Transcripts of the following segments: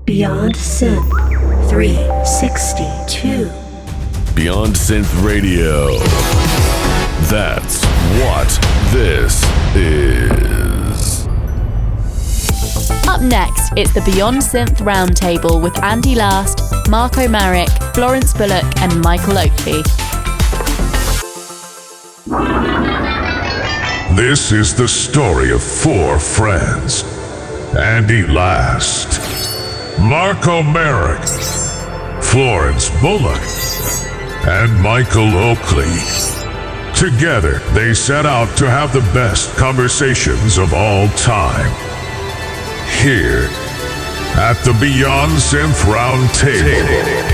Beyond Synth 362. Beyond Synth Radio. That's what this is. Up next, it's the Beyond Synth Round Table with Andy Last, Marko Marek, Florence Bullock and Michael Oakley. This is the story of four friends. Andy Last, Marko Marek, Florence Bullock, and Michael Oakley. Together, they set out to have the best conversations of all time. Here, at the Beyond Synth Round Table.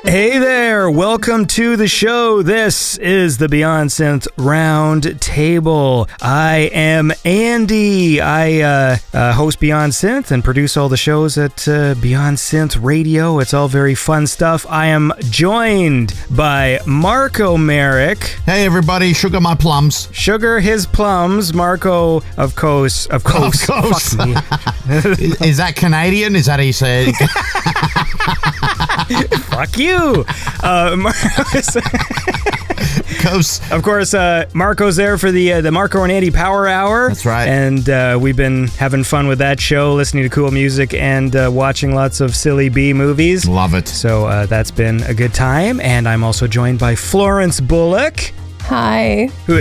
Hey there, welcome to the show. This is the Beyond Synth Round Table. I am Andy. I host Beyond Synth and produce all the shows at Beyond Synth Radio. It's all very fun stuff. I am joined by Marko Marek. Hey everybody, sugar my plums. Sugar his plums. Marko, of course. Fuck me. Is that Canadian? Is that how you say it? Fuck you. Of course, Marko's there for the Marko and Andy Power Hour. That's right. And we've been having fun with that show, listening to cool music and watching lots of silly B movies. Love it. So that's been a good time. And I'm also joined by Florence Bullock. Hi. Who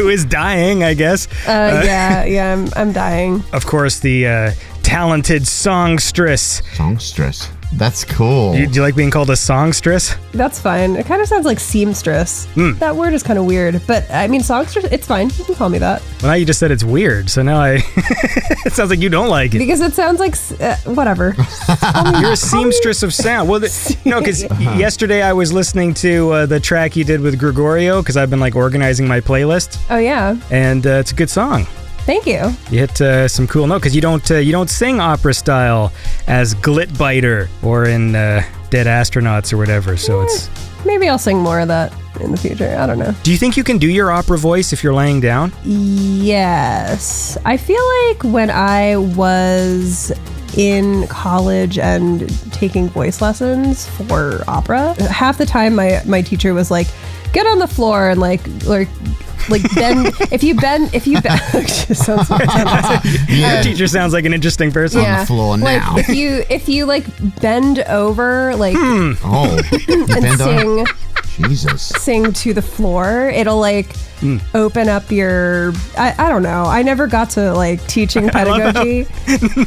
is dying, I guess. Yeah, I'm dying. Of course, the talented songstress. Songstress. That's cool. Do you like being called a songstress? That's fine. It kind of sounds like seamstress. That word is kind of weird, but I mean, songstress, it's fine. You can call me that. Well, now you just said it's weird, so now it sounds like you don't like it. Because it sounds like, whatever. You're a seamstress of sound. Well, because yesterday I was listening to the track you did with Gregorio, because I've been like organizing my playlist. Oh, yeah. And it's a good song. Thank you. You hit some cool notes, because you don't sing opera style as Glitbiter or in Dead Astronauts or whatever. So it's maybe I'll sing more of that in the future. I don't know. Do you think you can do your opera voice if you're laying down? Yes. I feel like when I was in college and taking voice lessons for opera, half the time my teacher was like, get on the floor and like bend. If you bend, sounds your teacher sounds like an interesting person. Yeah. On the floor now. Like if you like bend over, like and bend sing. over. Jesus. Sing to the floor. It'll like open up your. I don't know. I never got to like teaching pedagogy.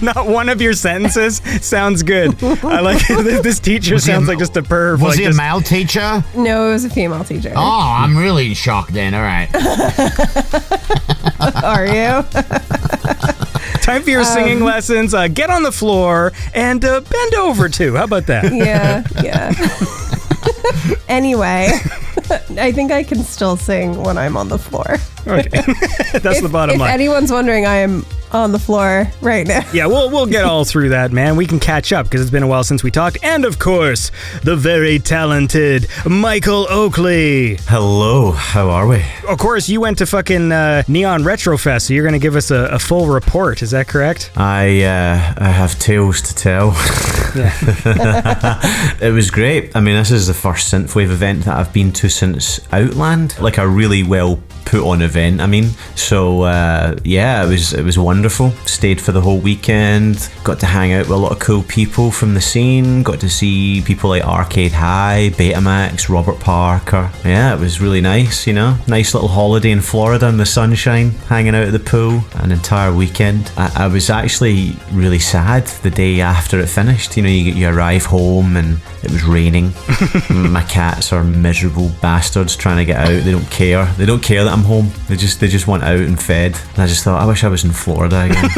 Not one of your sentences sounds good. I like this teacher sounds like just a perv. Was he a male teacher? No, it was a female teacher. Oh, I'm really in shock then. All right. Are you? Time for your singing lessons. Get on the floor and bend over too. How about that? Yeah. Anyway, I think I can still sing when I'm on the floor. Okay. That's the bottom line. If anyone's wondering, I am on the floor right now. Yeah, we'll get all through that, man. We can catch up because it's been a while since we talked. And of course, the very talented Michael Oakley. Hello, how are we? Of course, you went to fucking Neon Retrofest, so you're going to give us a full report. Is that correct? I have tales to tell. It was great. I mean, this is the first synthwave event that I've been to since Outland, like a really well put on event. I mean, so yeah, it was wonderful. Stayed for the whole weekend. Got to hang out with a lot of cool people from the scene. Got to see people like Arcade High, Betamax, Robert Parker. Yeah, it was really nice. You know, nice little holiday in Florida in the sunshine, hanging out at the pool an entire weekend. I was actually really sad the day after it finished. You know, you arrive home and it was raining. My cats are miserable bastards trying to get out. They don't care that them home. They just want out and fed. And I just thought, I wish I was in Florida again.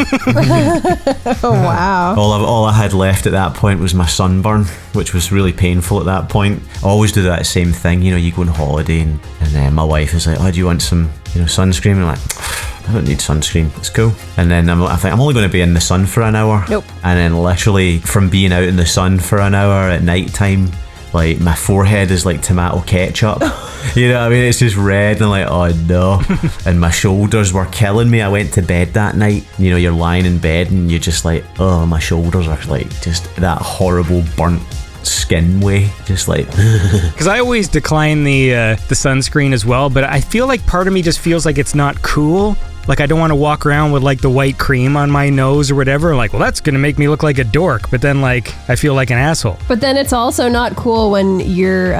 Oh, wow. All I had left at that point was my sunburn, which was really painful at that point. I always do that same thing, you know, you go on holiday and then my wife is like, oh, do you want some, you know, sunscreen? And I'm like, I don't need sunscreen, it's cool. And then I think I'm only going to be in the sun for an hour. Nope. And then literally from being out in the sun for an hour at night time, like my forehead is like tomato ketchup. You know what I mean? It's just red and like, oh no. And my shoulders were killing me. I went to bed that night. You know, you're lying in bed and you're just like, oh, my shoulders are like just that horrible burnt skin way, just like. Because I always decline the sunscreen as well, but I feel like part of me just feels like it's not cool. Like I don't want to walk around with like the white cream on my nose or whatever. Like, well, that's gonna make me look like a dork. But then like I feel like an asshole. But then it's also not cool when your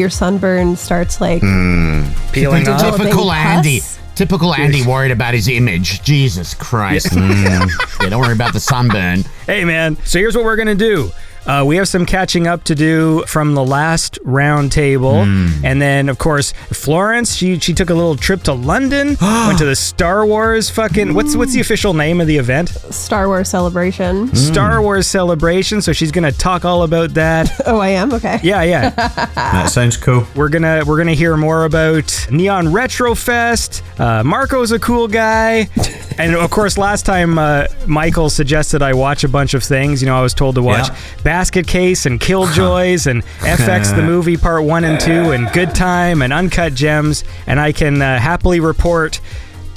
sunburn starts like Peeling off. Typical Andy. pus. Typical Andy worried about his image. Jesus Christ. Yeah, don't worry about the sunburn. Hey man, so here's what we're gonna do. We have some catching up to do from the last round table. And then, of course, Florence, she took a little trip to London, went to the Star Wars fucking... What's the official name of the event? Star Wars Celebration. Star Wars Celebration, so she's going to talk all about that. Oh, I am? Okay. Yeah. That sounds cool. We're gonna hear more about Neon Retro Fest. Marko's a cool guy. And, of course, last time Michael suggested I watch a bunch of things. You know, I was told to watch... Basket Case and Killjoys and FX the Movie Part 1 and 2 and Good Time and Uncut Gems, and I can happily report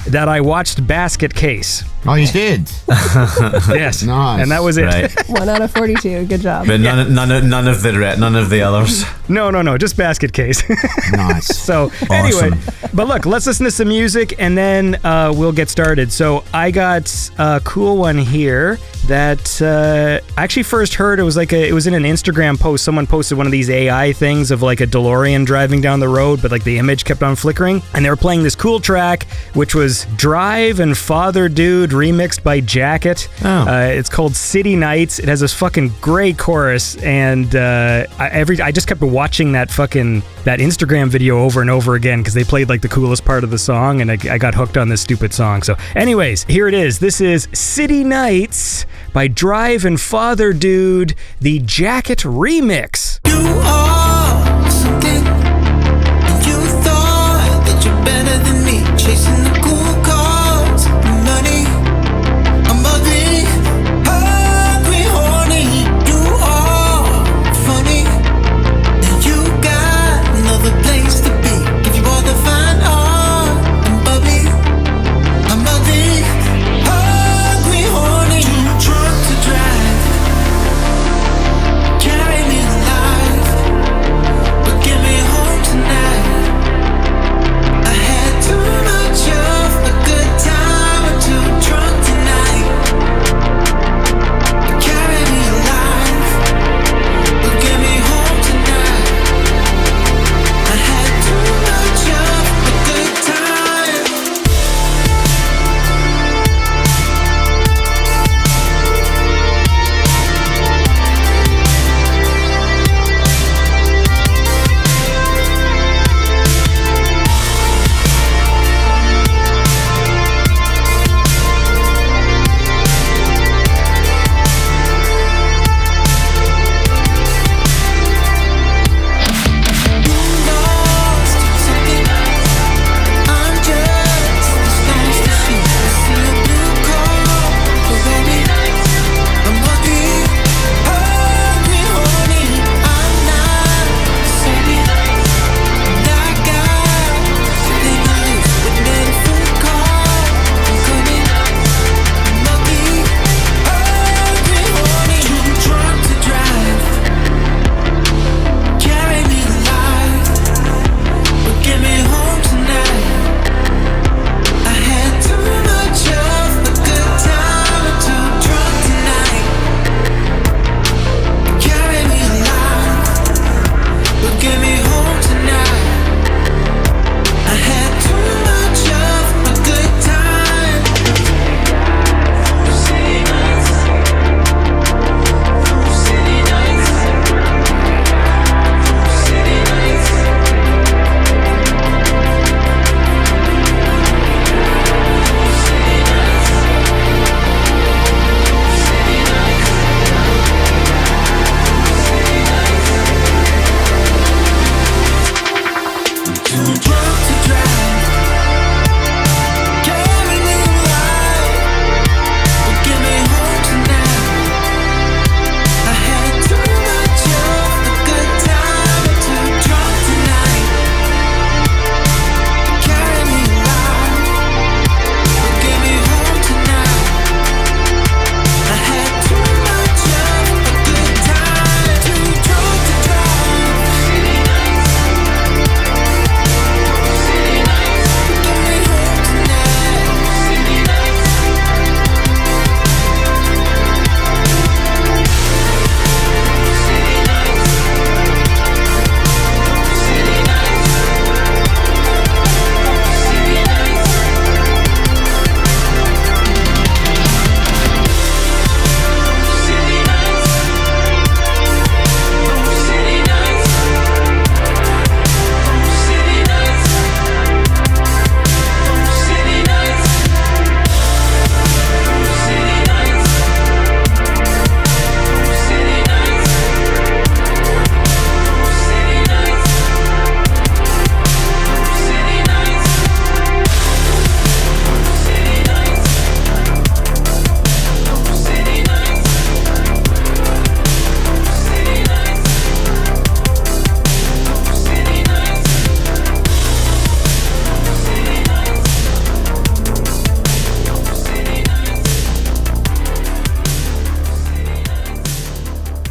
that I watched Basket Case. Oh, you did? Yes. Nice. And that was it. Right. 1 out of 42. Good job. But none of the others. No, just Basket Case. Nice. So anyway, but look, let's listen to some music and then we'll get started. So I got a cool one here that I actually first heard. It was in an Instagram post. Someone posted one of these AI things of like a DeLorean driving down the road, but like the image kept on flickering, and they were playing this cool track, which was DRYVE and FATHERDUDE remixed by Jacket. It's called City Nights. It has this fucking great chorus, and I just kept watching that Instagram video over and over again because they played like the coolest part of the song, and I got hooked on this stupid song. So anyways, here it is. This is City Nights by DRYVE and FATHERDUDE, the Jacket remix. You are something, and you thought that you're better than me, chasing the cool cars, the money. I'm ugly, hungry, horny. You are funny, and you got another place to be. Give you all the fine art and bubbly. I'm ugly, hungry, horny. Too drunk to drive, carry me alive.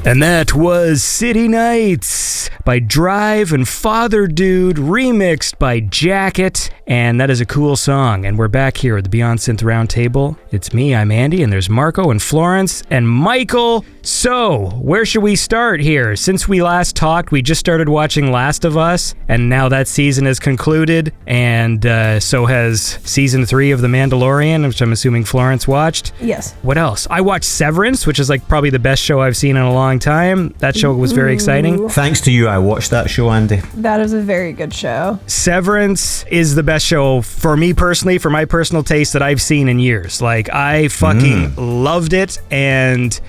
And that was City Nights by DRYVE and FATHERDUDE, remixed by Jacket. And that is a cool song. And we're back here at the Beyond Synth Round Table. It's me, I'm Andy, and there's Marko and Florence and Michael. So, where should we start here? Since we last talked, we just started watching Last of Us, and now that season is concluded, and so has season 3 of The Mandalorian, which I'm assuming Florence watched. Yes. What else? I watched Severance, which is like probably the best show I've seen in a long time. That show was very exciting. Thanks to you, I watched that show, Andy. That is a very good show. Severance is the best show for me personally, for my personal taste, that I've seen in years. Like, I fucking loved it, and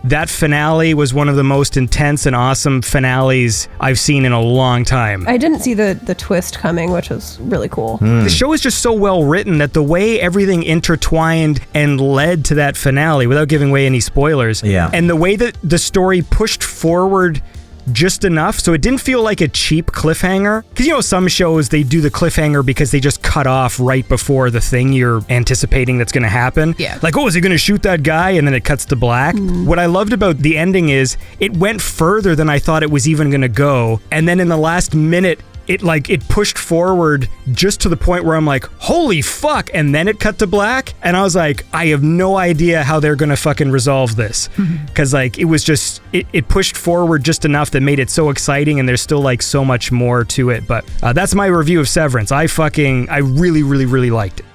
that finale was one of the most intense and awesome finales I've seen in a long time. I didn't see the twist coming, which was really cool. The show is just so well written that the way everything intertwined and led to that finale, without giving away any spoilers, and the way that the story pushed forward just enough so it didn't feel like a cheap cliffhanger. Because, you know, some shows, they do the cliffhanger because they just cut off right before the thing you're anticipating that's going to happen. Yeah. Like, oh, is he going to shoot that guy? And then it cuts to black. What I loved about the ending is it went further than I thought it was even going to go. And then in the last minute, it pushed forward just to the point where I'm like, holy fuck, and then it cut to black, and I was like, I have no idea how they're gonna fucking resolve this, because like, it was just, it pushed forward just enough that made it so exciting, and there's still like so much more to it. But that's my review of Severance. I really, really, really liked it.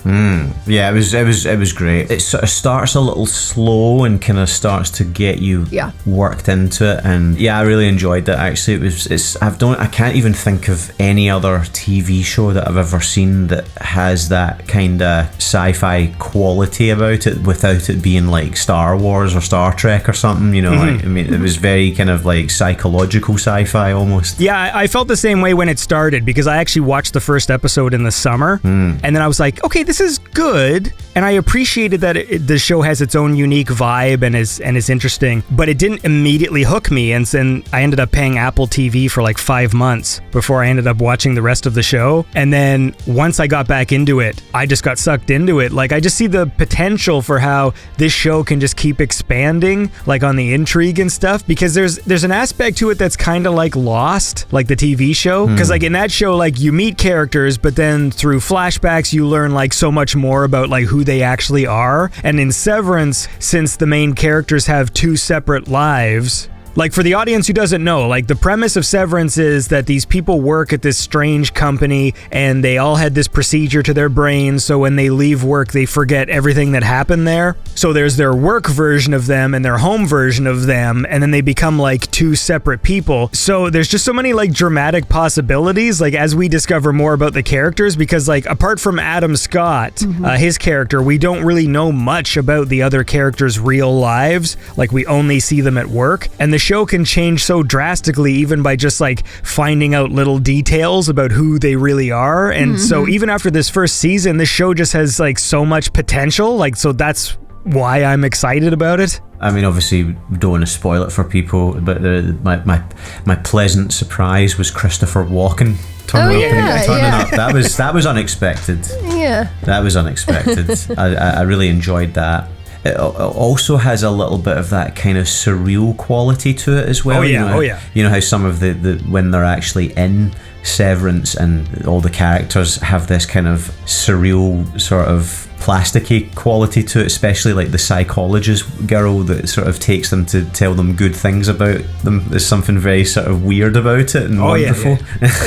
Yeah, it was great. It sort of starts a little slow and kind of starts to get you worked into it, and yeah, I really enjoyed that. Actually, I can't even think of any other TV show that I've ever seen that has that kind of sci-fi quality about it without it being like Star Wars or Star Trek or something, you know. Like, I mean, it was very kind of like psychological sci-fi almost. Yeah, I felt the same way when it started, because I actually watched the first episode in the summer, and then I was like, okay, this is good, and I appreciated that the show has its own unique vibe and is interesting, but it didn't immediately hook me, and then I ended up paying Apple TV for like 5 months before I ended up watching the rest of the show. And then once I got back into it, I just got sucked into it. Like, I just see the potential for how this show can just keep expanding, like on the intrigue and stuff, because there's an aspect to it that's kind of like Lost, like the TV show, because like in that show, like you meet characters, but then through flashbacks you learn like so much more about like who they actually are. And in Severance, since the main characters have 2 separate lives, like, for the audience who doesn't know, like, the premise of Severance is that these people work at this strange company, and they all had this procedure to their brains, so when they leave work, they forget everything that happened there. So there's their work version of them and their home version of them, and then they become, like, 2 separate people. So there's just so many, like, dramatic possibilities, like, as we discover more about the characters, because, like, apart from Adam Scott, his character, we don't really know much about the other characters' real lives. Like, we only see them at work, and the show can change so drastically even by just like finding out little details about who they really are. And so even after this first season, the show just has like so much potential. Like, so that's why I'm excited about it. I mean, obviously, we don't want to spoil it for people, but my pleasant surprise was Christopher Walken turning up. That was unexpected. Yeah, that was unexpected. I really enjoyed that. It also has a little bit of that kind of surreal quality to it as well. You know how some of the when they're actually in Severance and all the characters have this kind of surreal sort of plasticky quality to it, especially like the psychologist girl that sort of takes them to tell them good things about them. There's something very sort of weird about it and wonderful.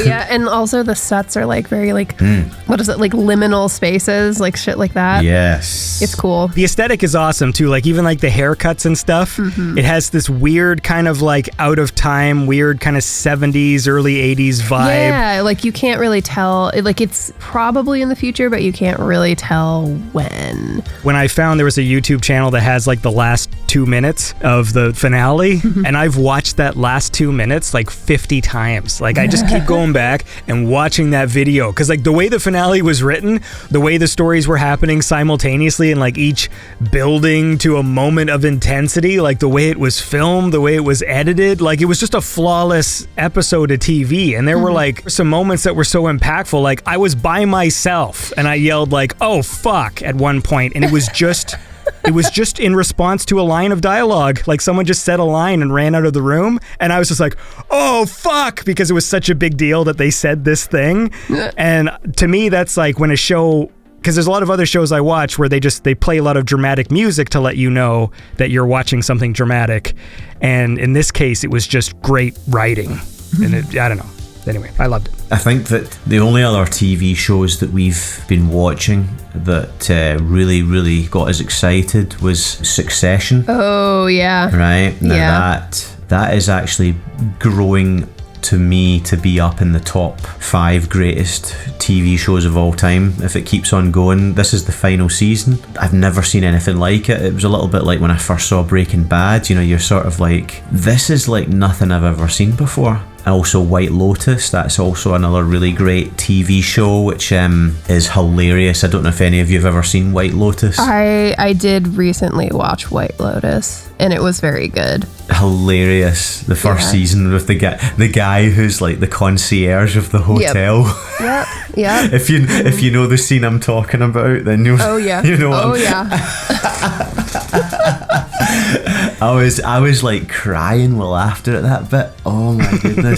Yeah, and also the sets are like very like what is it, like liminal spaces, like shit like that. Yes, it's cool. The aesthetic is awesome too, like even like the haircuts and stuff. It has this weird kind of like out of time, weird kind of 70s early 80s vibe. Yeah, like you can't really tell, like it's probably in the future, but you can't really tell when I found there was a YouTube channel that has like the last 2 minutes of the finale, and I've watched that last 2 minutes like 50 times. Like, I just keep going back and watching that video, because like the way the finale was written, the way the stories were happening simultaneously, and like each building to a moment of intensity, like the way it was filmed, the way it was edited, like it was just a flawless episode of TV. And there were like some moments that were so impactful. Like, I was by myself and I yelled like, oh fuck, at one point, and it was just it was just in response to a line of dialogue. Like someone just said a line and ran out of the room. And I was just like, oh, fuck, because it was such a big deal that they said this thing. And to me, that's like when a show, because there's a lot of other shows I watch where they play a lot of dramatic music to let you know that you're watching something dramatic. And in this case, it was just great writing. And I don't know. Anyway, I loved it. I think that the only other TV shows that we've been watching that really, really got us excited was Succession. Oh, yeah. Right? Now Yeah. that is actually growing to me to be up in the top 5 greatest TV shows of all time if it keeps on going. This is the final season. I've never seen anything like it. It was a little bit like when I first saw Breaking Bad. You know, you're sort of like, this is like nothing I've ever seen before. Also White Lotus, that's also another really great TV show which is hilarious. I don't know if any of you have ever seen White Lotus. I did recently watch White Lotus, and it was very good. Hilarious. The first season with the guy who's like the concierge of the hotel. Yep. If you know the scene I'm talking about, then you'll you know what I was like crying with laughter at that bit. Oh my goodness.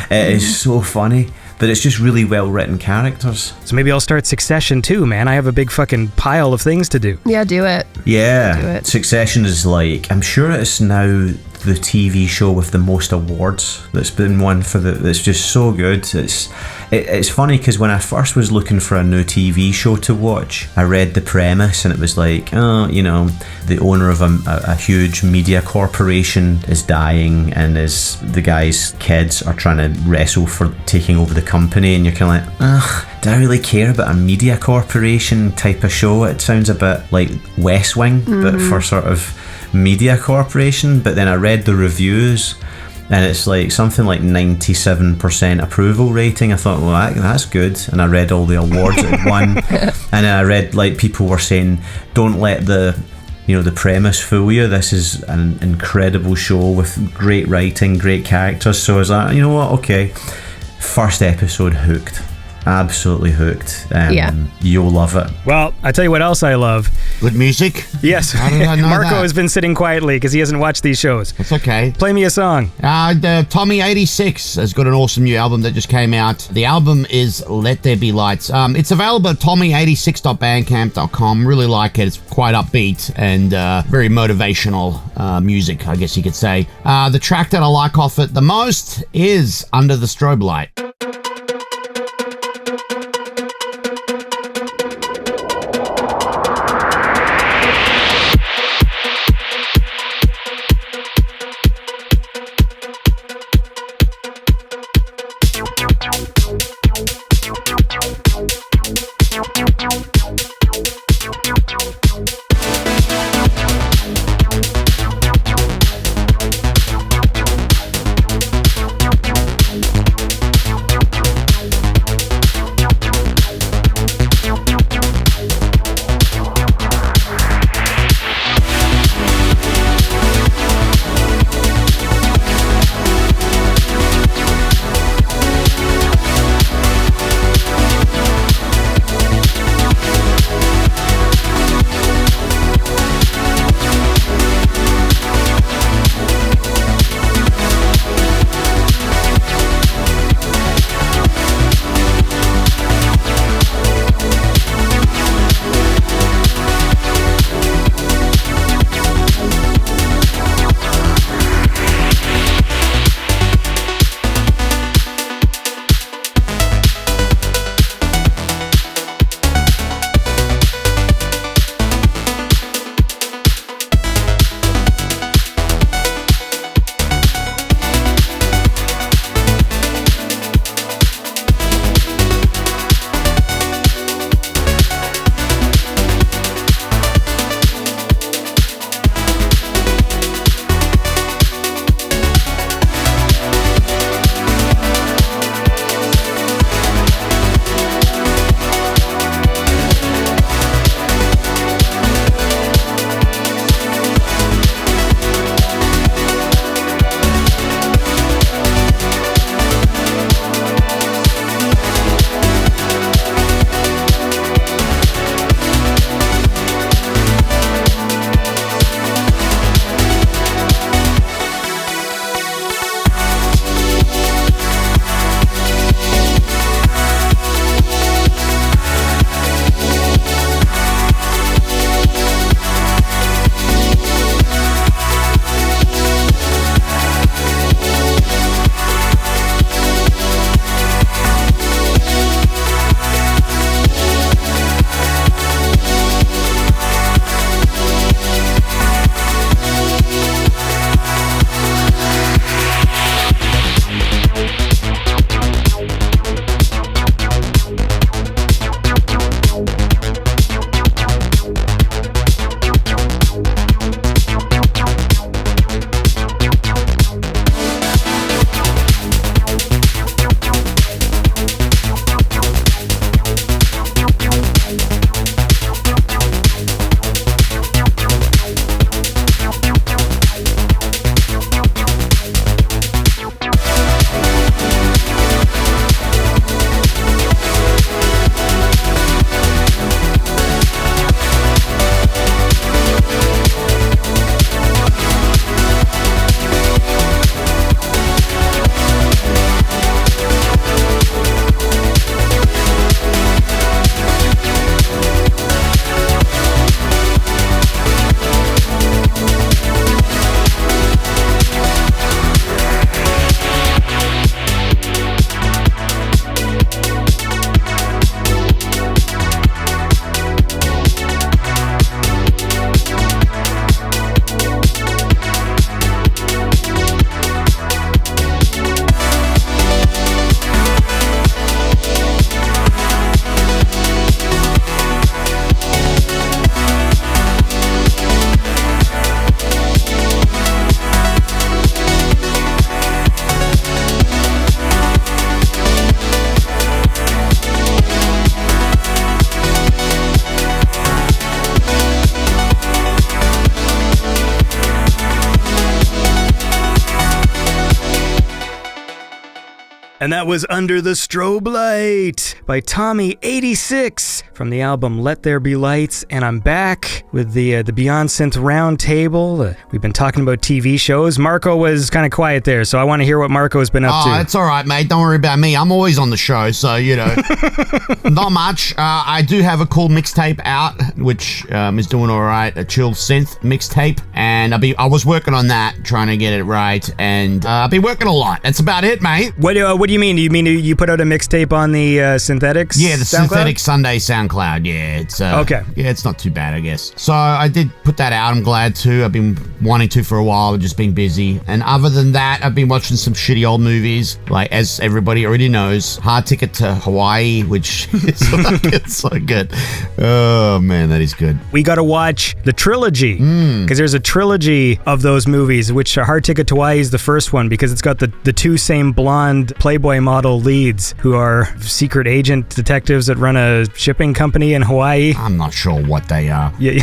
It is so funny. But it's just really well written characters. So maybe I'll start Succession too, man. I have a big fucking pile of things to do. Yeah, do it. Yeah. Do it. Succession is like, I'm sure it's now the TV show with the most awards that's been won for it's just so good. It's funny because when I first was looking for a new TV show to watch, I read the premise and it was like, oh, you know, the owner of a huge media corporation is dying and the guy's kids are trying to wrestle for taking over the company, and you're kind of like, ugh, do I really care about a media corporation type of show? It sounds a bit like West Wing, but for sort of media corporation. But then I read the reviews and it's like something like 97% approval rating. I thought, well, that's good. And I read all the awards it won. And then I read like people were saying, don't let the premise fool you. This is an incredible show with great writing, great characters. So I was like, you know what, okay. First episode, hooked. Absolutely hooked. You'll love it. Well, I tell you what else I love. Good music? Yes. How did I know Marko that? has been sitting quietly because he hasn't watched these shows. It's okay. Play me a song. The Tommy 86 has got an awesome new album that just came out. The album is Let There Be Lights. It's available at tommy86.bandcamp.com. Really like it. It's quite upbeat and very motivational music, I guess you could say. The track that I like off it the most is Under the Strobe Light. And that was Under the Strobe Light by Tommy86 from the album Let There Be Lights. And I'm back with the Beyond Synth Round Table. We've been talking about TV shows. Marko was kind of quiet there, so I want to hear what Marko's been up to. Oh, it's all right, mate. Don't worry about me. I'm always on the show, so, you know. Not much. I do have a cool mixtape out, which is doing all right. A chill synth mixtape. And I was working on that, trying to get it right. And I've been working a lot. That's about it, mate. What do you mean? Do you mean you put out a mixtape on the Synthetics? Yeah, the SoundCloud? Synthetic Sunday SoundCloud. Yeah, it's okay. Yeah, it's not too bad, I guess. So I did put that out. I'm glad to. I've been wanting to for a while. I've just been busy. And other than that, I've been watching some shitty old movies, like as everybody already knows, Hard Ticket to Hawaii, which is like, it's so good. Oh man, that is good. We got to watch the trilogy because there's a trilogy of those movies, which Hard Ticket to Hawaii is the first one because it's got the two same blonde Playboy model leads who are secret agent detectives that run a shipping company in Hawaii. I'm not sure what they are. Yeah.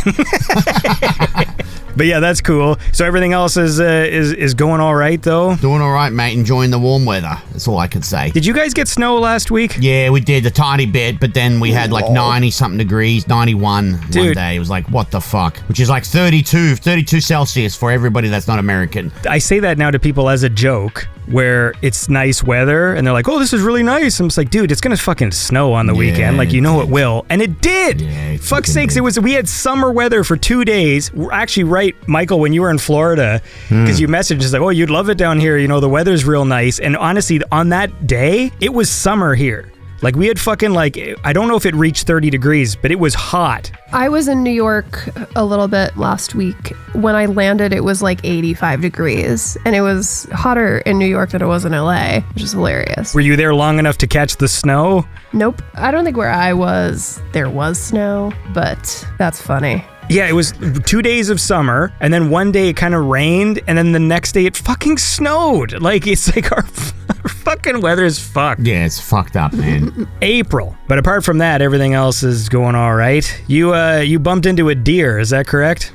But yeah, that's cool. So everything else is going all right, though? Doing all right, mate. Enjoying the warm weather. That's all I can say. Did you guys get snow last week? Yeah, we did a tiny bit, but then we had like 90-something degrees, 91 one day. It was like, what the fuck? Which is like 32 Celsius for everybody that's not American. I say that now to people as a joke, where it's nice weather, and they're like, oh, this is really nice. I'm just like, dude, it's gonna fucking snow on the weekend. Like, you know it will. And it did! Yeah, Fuck's sakes, we had summer weather for 2 days. We're actually right, Michael, when you were in Florida, because you messaged us like, oh, you'd love it down here, you know, the weather's real nice. And honestly, on that day, it was summer here. Like, we had fucking, like, I don't know if it reached 30 degrees, but it was hot. I was in New York a little bit last week. When I landed, it was like 85 degrees, and it was hotter in New York than it was in LA, which is hilarious. Were you there long enough to catch the snow? Nope. I don't think where I was, there was snow, but that's funny. Yeah, it was 2 days of summer, and then one day it kind of rained, and then the next day it fucking snowed. Like, it's like our fucking weather is fucked. Yeah, it's fucked up, man. April. But apart from that, everything else is going all right. You bumped into a deer, is that correct?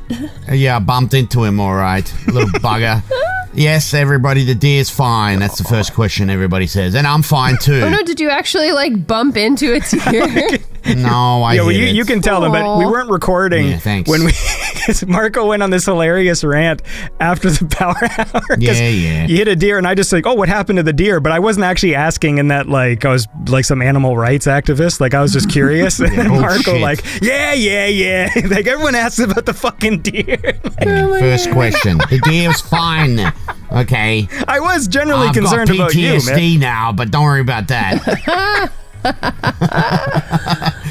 Yeah, I bumped into him, all right. Little bugger. Yes, everybody, the deer's fine. That's the first question everybody says. And I'm fine, too. Oh, no, did you actually, like, bump into a deer? No, I well, hit it. You can tell them, but we weren't recording. Yeah, thanks. When Marko went on this hilarious rant after the power hour. Yeah. You hit a deer, and I just like, oh, what happened to the deer? But I wasn't actually asking in that, like, I was like some animal rights activist. Like, I was just curious. And then Marko, shit. like, yeah. Like, everyone asks about the fucking deer. First question. The deer's fine. Okay. I was generally I've concerned got about you, man. PTSD now, but don't worry about that.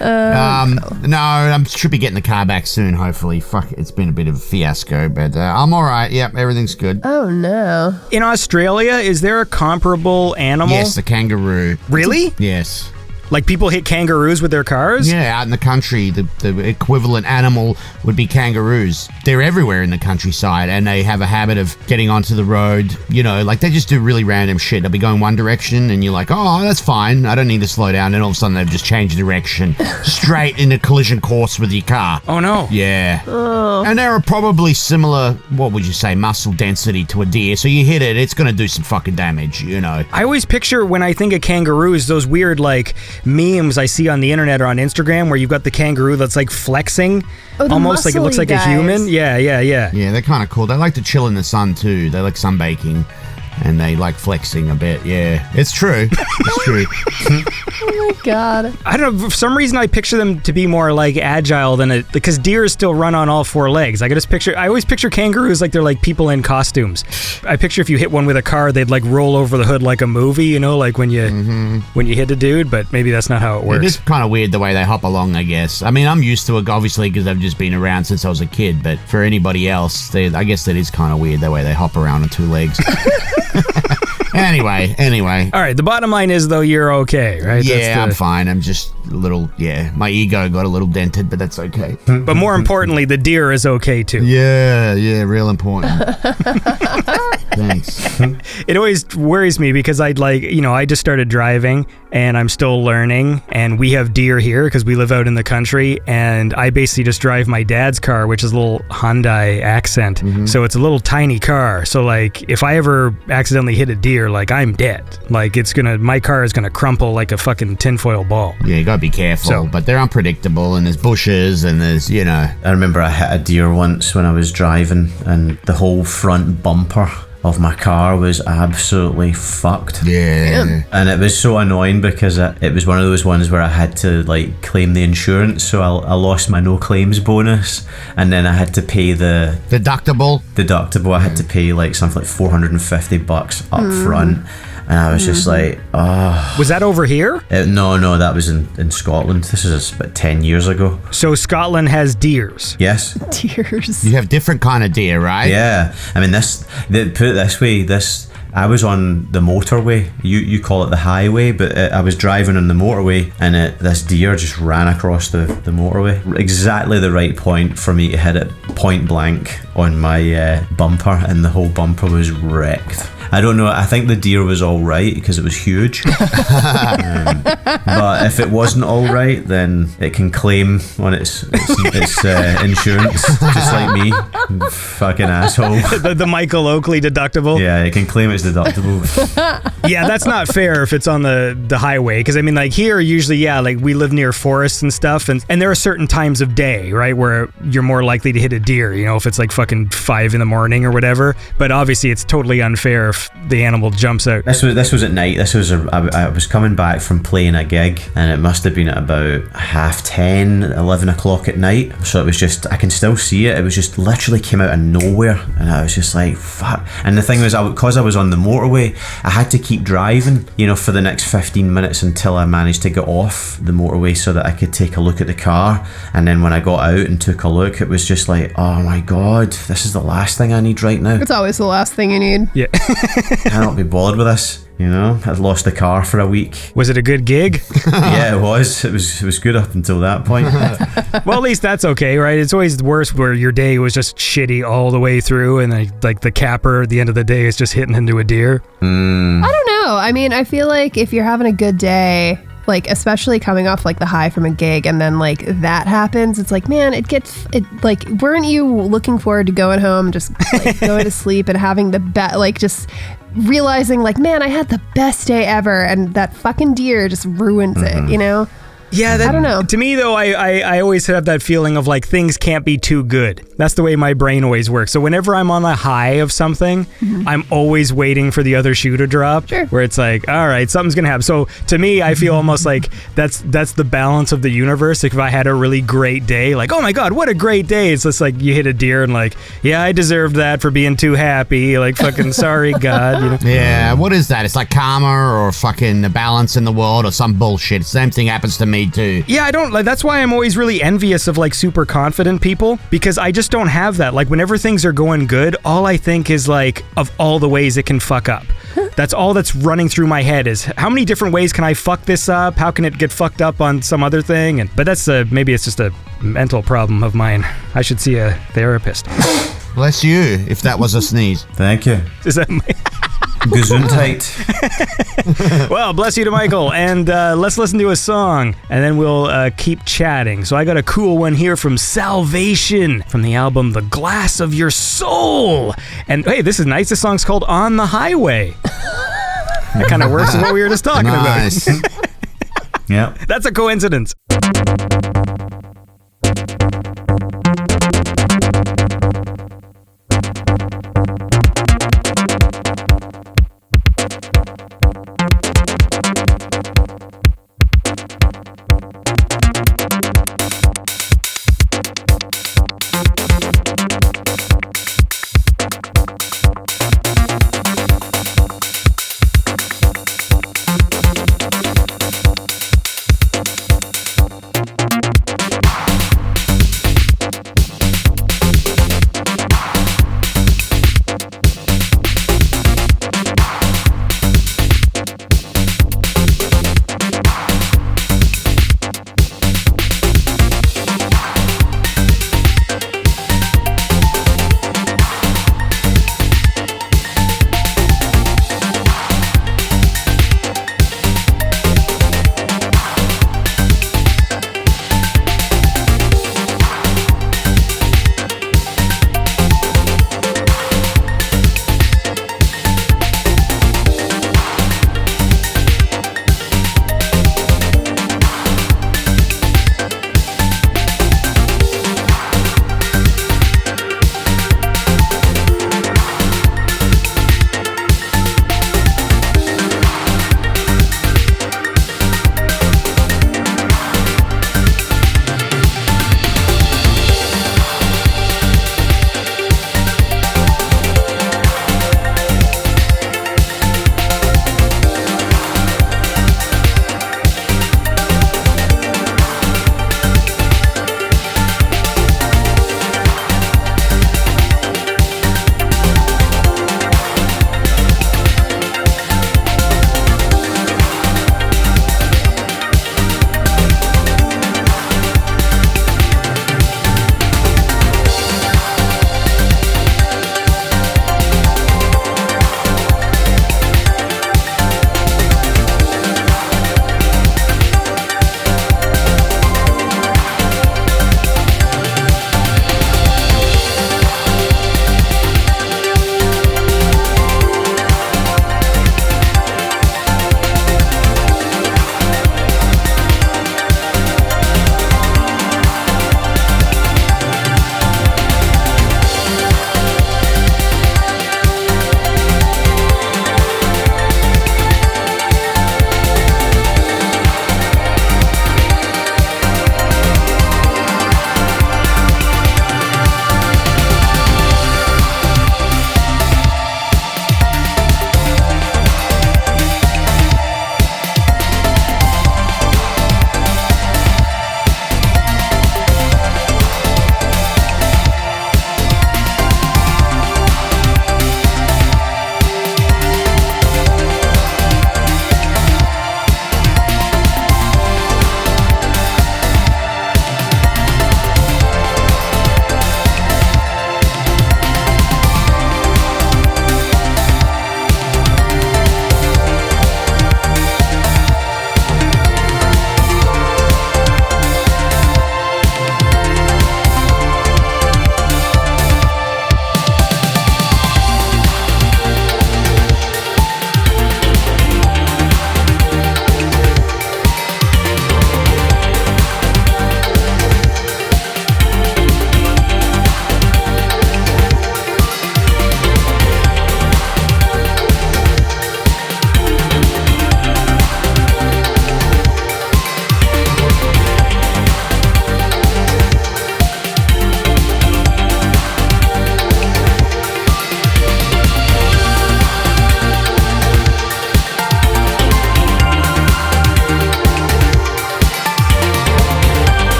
No, I should be getting the car back soon, hopefully. Fuck, it's been a bit of a fiasco, but I'm all right. Yep, everything's good. Oh, no. In Australia, is there a comparable animal? Yes, the kangaroo. Really? Yes. Like, people hit kangaroos with their cars? Yeah, out in the country, the equivalent animal would be kangaroos. They're everywhere in the countryside, and they have a habit of getting onto the road. You know, like, they just do really random shit. They'll be going one direction, and you're like, oh, that's fine. I don't need to slow down. And all of a sudden, they've just changed direction straight in a collision course with your car. Oh, no. Yeah. Oh. And they're probably similar, what would you say, muscle density to a deer. So you hit it, it's going to do some fucking damage, you know. I always picture, when I think of kangaroos, those weird, like, memes I see on the internet or on Instagram where you've got the kangaroo that's like flexing, almost like it looks like a human. Yeah. Yeah, they're kind of cool. They like to chill in the sun too. They like sunbaking, and they like flexing a bit. Yeah, it's true. It's true. Oh my god. I don't know, for some reason I picture them to be more like agile than it, because deer still run on all four legs. I always picture kangaroos like they're like people in costumes. I picture if you hit one with a car, they'd like roll over the hood like a movie, you know, like when you hit a dude, but maybe that's not how it works. It is kind of weird the way they hop along, I guess. I mean, I'm used to it, obviously, because I've just been around since I was a kid, but for anybody else, I guess that is kind of weird the way they hop around on two legs. Anyway. All right, the bottom line is, though, you're okay, right? Yeah, I'm fine. I'm just a little, my ego got a little dented, but that's okay. But more importantly, the deer is okay, too. Yeah, real important. Thanks. It always worries me because I just started driving and I'm still learning, and we have deer here because we live out in the country, and I basically just drive my dad's car, which is a little Hyundai Accent. So it's a little tiny car. So like if I ever accidentally hit a deer, like I'm dead. Like my car is gonna crumple like a fucking tinfoil ball. Yeah, you gotta be careful, but they're unpredictable, and there's bushes, and there's, I remember I hit a deer once when I was driving, and the whole front bumper of my car was absolutely fucked. Yeah. And it was so annoying because it was one of those ones where I had to like claim the insurance, so I lost my no claims bonus, and then I had to pay the deductible. I had to pay like something like $450 up front. And I was just like, oh. Was that over here? No, that was in Scotland. This is about 10 years ago. So Scotland has deers? Yes. Deers. You have different kind of deer, right? Yeah. I mean, put it this way, I was on the motorway. You call it the highway, but I was driving on the motorway, and this deer just ran across the motorway. Exactly the right point for me to hit it point blank on my bumper, and the whole bumper was wrecked. I don't know. I think the deer was all right because it was huge. But if it wasn't all right, then it can claim on its insurance, just like me. Fucking asshole. the Michael Oakley deductible? Yeah, it can claim its deductible. Yeah, that's not fair if it's on the highway. Because, I mean, like here, usually, like we live near forests and stuff. And there are certain times of day, right, where you're more likely to hit a deer, if it's like fucking 5 a.m. or whatever. But obviously, it's totally unfair if the animal jumps out. This was at night. I was coming back from playing a gig, and it must have been at about 10:30, 11 o'clock at night. So it was just, I can still see it. It was just literally came out of nowhere, and I was just like, fuck. And the thing was, because I was on the motorway, I had to keep driving, for the next 15 minutes until I managed to get off the motorway so that I could take a look at the car. And then when I got out and took a look, it was just like, oh my God, this is the last thing I need right now. It's always the last thing you need. Yeah. Cannot be bothered with this. I'd lost the car for a week. Was it a good gig? Yeah, it was. It was good up until that point. Well, at least that's okay, right? It's always worse where your day was just shitty all the way through, and like the capper at the end of the day is just hitting into a deer. I don't know. I mean, I feel like if you're having a good day, like especially coming off like the high from a gig, and then like that happens, it's like, man, it like, weren't you looking forward to going home, just like going to sleep and having the best, like just realizing like, man, I had the best day ever, and that fucking deer just ruins it, Yeah, I don't know. To me, though, I always have that feeling of like things can't be too good. That's the way my brain always works. So whenever I'm on the high of something, I'm always waiting for the other shoe to drop. Sure. Where it's like, all right, something's gonna happen. So to me, I feel almost like that's the balance of the universe. Like if I had a really great day, like, oh my God, what a great day! It's just like you hit a deer and like, yeah, I deserved that for being too happy. Like fucking sorry, God. Yeah, what is that? It's like karma or fucking the balance in the world or some bullshit. Same thing happens to me too. Yeah, I don't like. That's why I'm always really envious of like super confident people, because I just don't have that. Like whenever things are going good, all I think is like of all the ways it can fuck up. That's all that's running through my head is how many different ways can I fuck this up? How can it get fucked up on some other thing? But that's maybe it's just a mental problem of mine. I should see a therapist. Bless you, if that was a sneeze. Thank you. Is that Gesundheit. Well, bless you to Michael, and let's listen to a song, and then we'll keep chatting. So I got a cool one here from Salvation, from the album The Glass of Your Soul. And hey, this is nice. This song's called On the Highway. That kind of works with what we were just talking Nice. about. Yeah. That's a coincidence.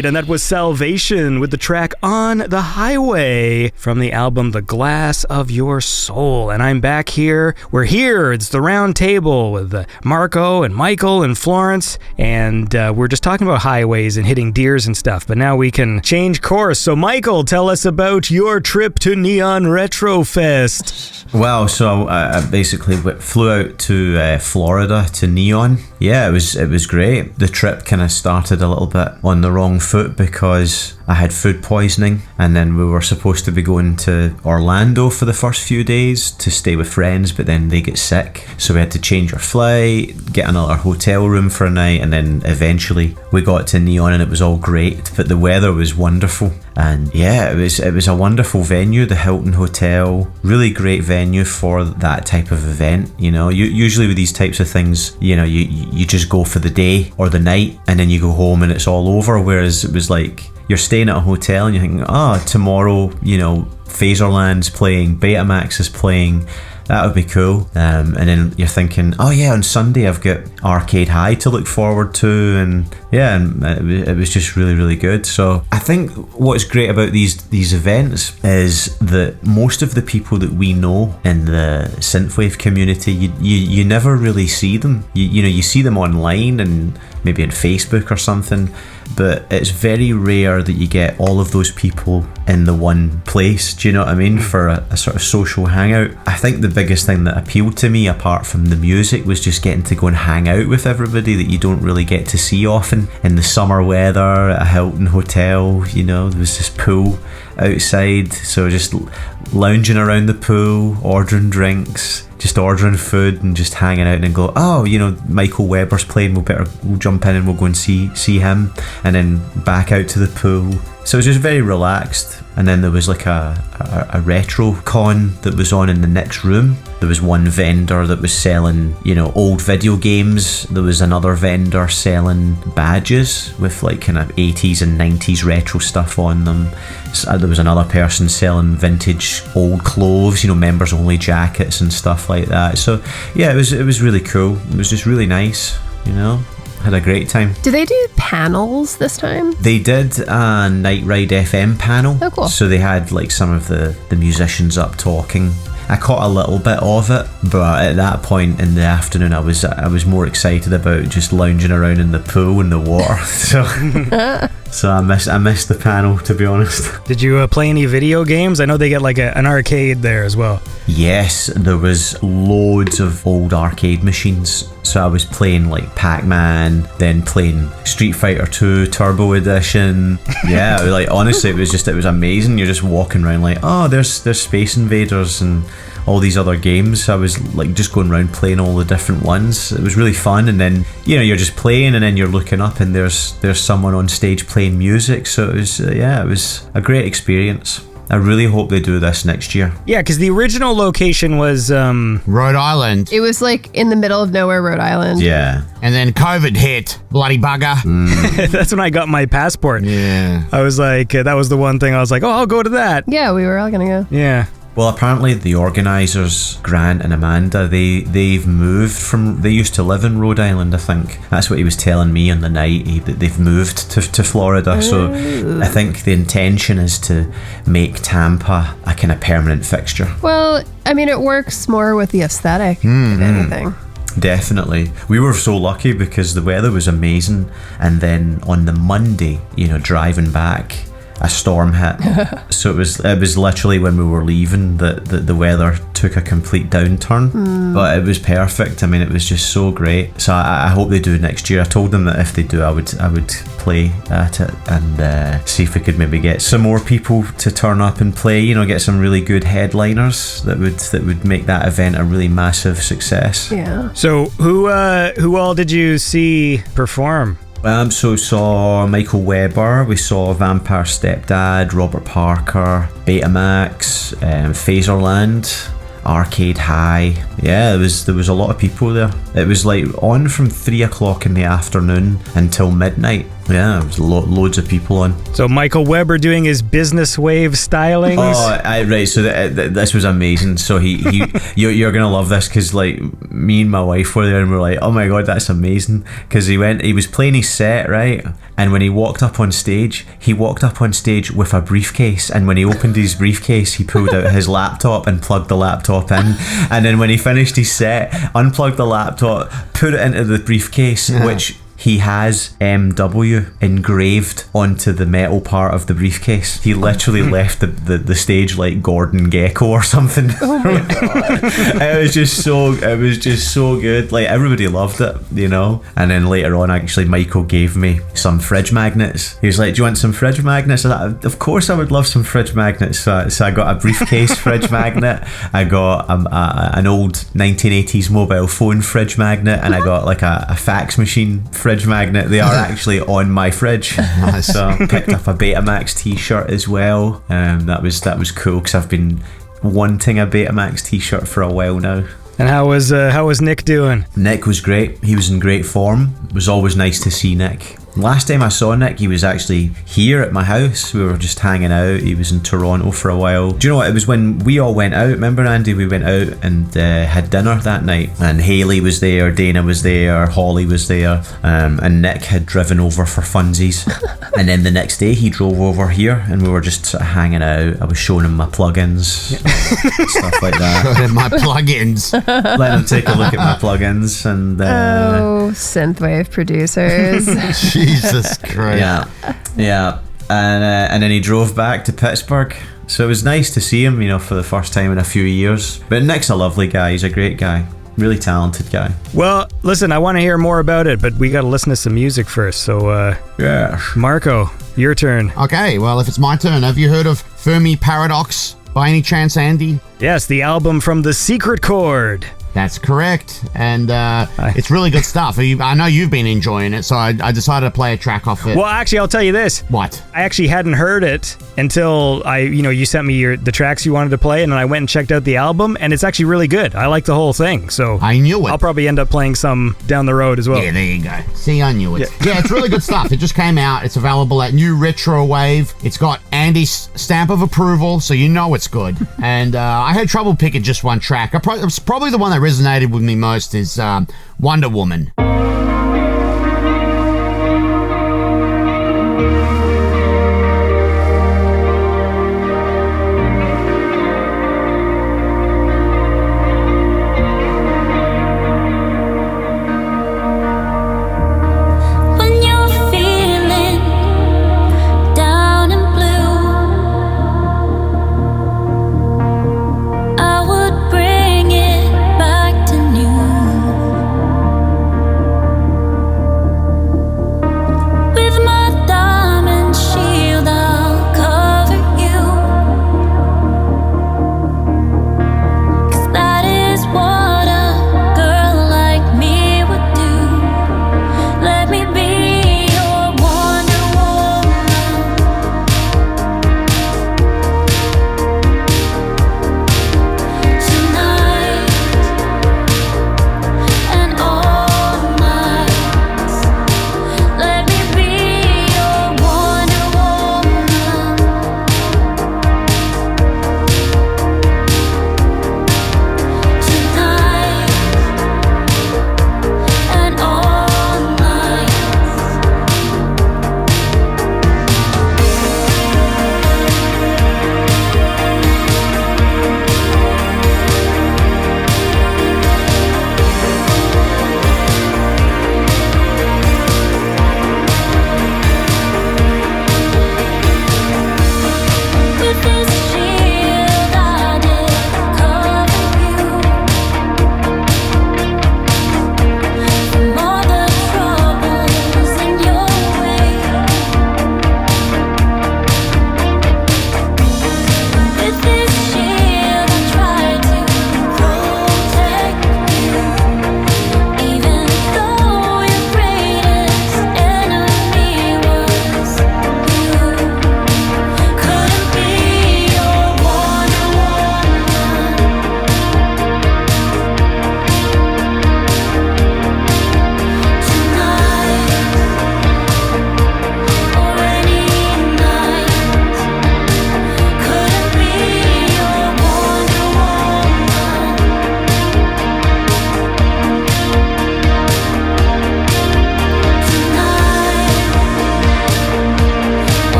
right, and that was Salvation with the track On the Highway from the album The Glass of Your Soul. And I'm back here. We're here. It's the round table with Marko and Michael and Florence, and we're just talking about highways and hitting deers and stuff, but now we can change course. So Michael, tell us about your trip to Neon Retro Fest. Well, so I basically flew out to Florida to Neon. Yeah, it was great. The trip kind of started a little bit on the wrong foot because I had food poisoning, and then we were supposed to be going to Orlando for the first few days to stay with friends, but then they get sick, so we had to change our flight, get another hotel room for a night, and then eventually we got to Neon and it was all great, but the weather was wonderful. And yeah, it was a wonderful venue, the Hilton Hotel, really great venue for that type of event. You know, usually with these types of things, you know, you just go for the day or the night and then you go home and it's all over, whereas it was like you're staying at a hotel and you're thinking, tomorrow, you know, Phaserland's playing, Betamax is playing, that would be cool. And then you're thinking, on Sunday I've got Arcade High to look forward to, and it was just really, really good. So I think what's great about these events is that most of the people that we know in the synthwave community, you never really see them. You see them online and maybe on Facebook or something, but it's very rare that you get all of those people in the one place, do you know what I mean, for a sort of social hangout. I think the biggest thing that appealed to me, apart from the music, was just getting to go and hang out with everybody that you don't really get to see often. In the summer weather at a Hilton Hotel, you know, there was this pool outside, so just lounging around the pool, ordering drinks, just ordering food and just hanging out, and go, Michael Webber's playing, we'll jump in and we'll go and see him, and then back out to the pool. So it was just very relaxed. And then there was like a retro con that was on in the next room. There was one vendor that was selling, old video games. There was another vendor selling badges with like kind of 80s and 90s retro stuff on them. So there was another person selling vintage old clothes, members only jackets and stuff like that. So yeah, it was really cool. It was just really nice, Had a great time. Do they do panels this time? They did a Night Ride FM panel. Oh, cool. So they had like some of the musicians up talking. I caught a little bit of it, but at that point in the afternoon, I was more excited about just lounging around in the pool and the water. So I missed the panel, to be honest. Did you play any video games? I know they get like an arcade there as well. Yes, there was loads of old arcade machines. So I was playing like Pac-Man, then playing Street Fighter 2 Turbo Edition. Yeah, like honestly, it was amazing. You're just walking around like, there's Space Invaders and all these other games. I was like just going around playing all the different ones. It was really fun, and then you're just playing, and then you're looking up, and there's someone on stage playing music. So it was a great experience. I really hope they do this next year. Yeah, because the original location was Rhode Island. It was like in the middle of nowhere, Rhode Island. Yeah. And then COVID hit. Bloody bugger. That's when I got my passport. Yeah. I was like, that was the one thing I was like, I'll go to that. Yeah, we were all gonna go. Yeah. Well, apparently the organisers, Grant and Amanda, they've moved from... They used to live in Rhode Island, I think. That's what he was telling me on the night. That they've moved to Florida. So I think the intention is to make Tampa a kind of permanent fixture. Well, I mean, it works more with the aesthetic, if anything. Definitely. We were so lucky because the weather was amazing. And then on the Monday, driving back, a storm hit. So it was literally when we were leaving that the weather took a complete downturn. But it was perfect. I mean, it was just so great. So I hope they do next year. I told them that if they do, I would play at it and see if we could maybe get some more people to turn up and play, get some really good headliners that would make that event a really massive success. Yeah. So who all did you see perform? So we saw Michael Webber, we saw Vampire Stepdad, Robert Parker, Betamax, Phaserland, Arcade High. Yeah, there was a lot of people there. It was like on from 3 o'clock in the afternoon until midnight. Yeah, it was loads of people on. So Michael Weber doing his business wave stylings. Oh, right. So this was amazing. So you're gonna love this because like me and my wife were there and we're like, oh my god, that's amazing. Because he was playing his set, right? And when he walked up on stage with a briefcase. And when he opened his briefcase, he pulled out his laptop and plugged the laptop in. And then when he finished his set, unplugged the laptop, put it into the briefcase, which he has MW engraved onto the metal part of the briefcase. He literally left the stage like Gordon Gekko or something. Oh my god. It was just so good. Like everybody loved it, you know. And then later on, actually, Michael gave me some fridge magnets. He was like, "Do you want some fridge magnets?" I was like, "Of course, I would love some fridge magnets." So I got a briefcase fridge magnet. I got an old 1980s mobile phone fridge magnet, and I got like a fax machine fridge magnet. They are actually on my fridge. Nice. So I picked up a Betamax t-shirt as well. That was cool because I've been wanting a Betamax t-shirt for a while now. And how was Nick doing? Nick was great. He was in great form. It was always nice to see Nick. Last time I saw Nick, he was actually here at my house. We were just hanging out. He was in Toronto for a while. Do you know what? It was when we all went out. Remember, Andy? We went out and had dinner that night. And Hayley was there, Dana was there, Holly was there. And Nick had driven over for funsies. And then the next day, he drove over here and we were just sort of hanging out. I was showing him my plugins, stuff like that. Showing him my plugins. Let him take a look at my plugins. And synthwave producers. Jesus Christ. Yeah. And then he drove back to Pittsburgh. So it was nice to see him, you know, for the first time in a few years. But Nick's a lovely guy. He's a great guy. Really talented guy. Well, listen, I want to hear more about it, but we got to listen to some music first. So, Marko, your turn. Okay, well, if it's my turn, have you heard of Fermi Paradox by any chance, Andy? Yes, the album from the Secret Chord. That's correct, and it's really good stuff. I know you've been enjoying it, so I decided to play a track off it. Well, actually, I'll tell you this. What? I actually hadn't heard it until you sent me the tracks you wanted to play, and then I went and checked out the album, and it's actually really good. I like the whole thing, so I knew it. I'll probably end up playing some down the road as well. Yeah, there you go. See, I knew it. Yeah, it's really good stuff. It just came out. It's available at New Retro Wave. It's got Andy's stamp of approval, so you know it's good. And I had trouble picking just one track. It's probably the one that resonated with me most is Wonder Woman.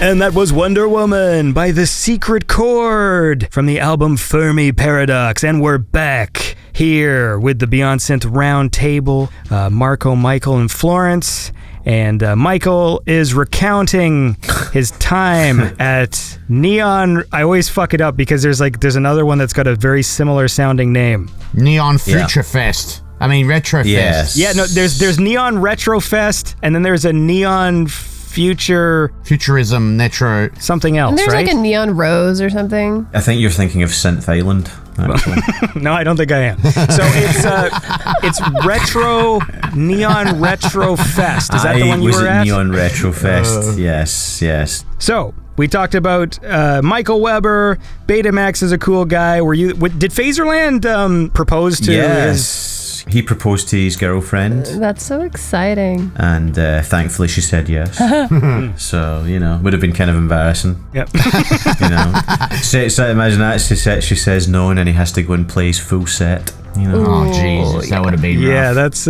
And that was Wonder Woman by The Secret Chord from the album Fermi Paradox. And we're back here with the Beyond Synth Round Table, Marko, Michael, and Florence. And Michael is recounting his time at Neon. I always fuck it up because there's another one that's got a very similar sounding name. Neon Future Fest. I mean, Retro Fest. Yeah, no, there's Neon Retro Fest, and then there's a Neon Futurism Netro something else, and there's right? like a Neon Rose or something. I think you're thinking of Synth Island, actually. No, I don't think I am. So it's Neon Retro Fest. Is that the one you were at? Neon Retro Fest. Yes. So we talked about Michael Weber. Betamax is a cool guy. Did Phaserland propose to his? He proposed to his girlfriend. That's so exciting. And thankfully she said yes. So, would have been kind of embarrassing. Yep. So imagine that. She says no, and then he has to go and play his full set. Oh, Jesus. That would have been rough. Yeah, that's...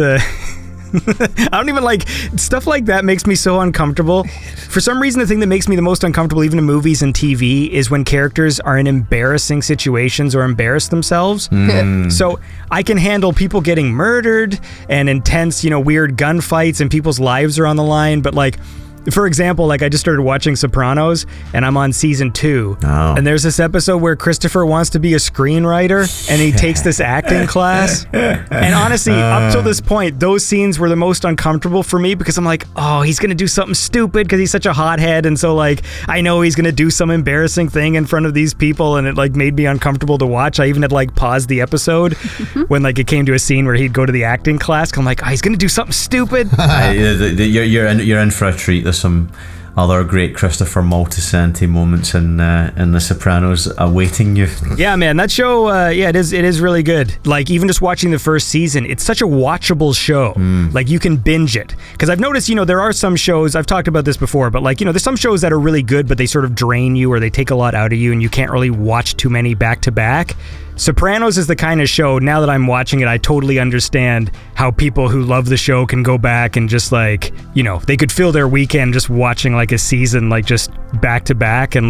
I don't even like stuff like that. Makes me so uncomfortable. For some reason, the thing that makes me the most uncomfortable, even in movies and TV, is when characters are in embarrassing situations or embarrass themselves. So I can handle people getting murdered and intense, weird gunfights and people's lives are on the line. But for example, I just started watching Sopranos and I'm on season 2. Oh. And there's this episode where Christopher wants to be a screenwriter and he takes this acting class. And honestly, up till this point, those scenes were the most uncomfortable for me because I'm like, oh, he's going to do something stupid because he's such a hothead. And so I know he's going to do some embarrassing thing in front of these people. And it made me uncomfortable to watch. I even had paused the episode when it came to a scene where he'd go to the acting class. I'm like, oh, he's going to do something stupid. You're in for a treat. There's some other great Christopher Moltisanti moments in The Sopranos awaiting you. Yeah, man, that show, it is really good. Even just watching the first season, it's such a watchable show. You can binge it. Because I've noticed, there are some shows, I've talked about this before, but there's some shows that are really good, but they sort of drain you or they take a lot out of you and you can't really watch too many back to back. Sopranos is the kind of show, now that I'm watching it, I totally understand how people who love the show can go back and just they could fill their weekend just watching a season just back to back and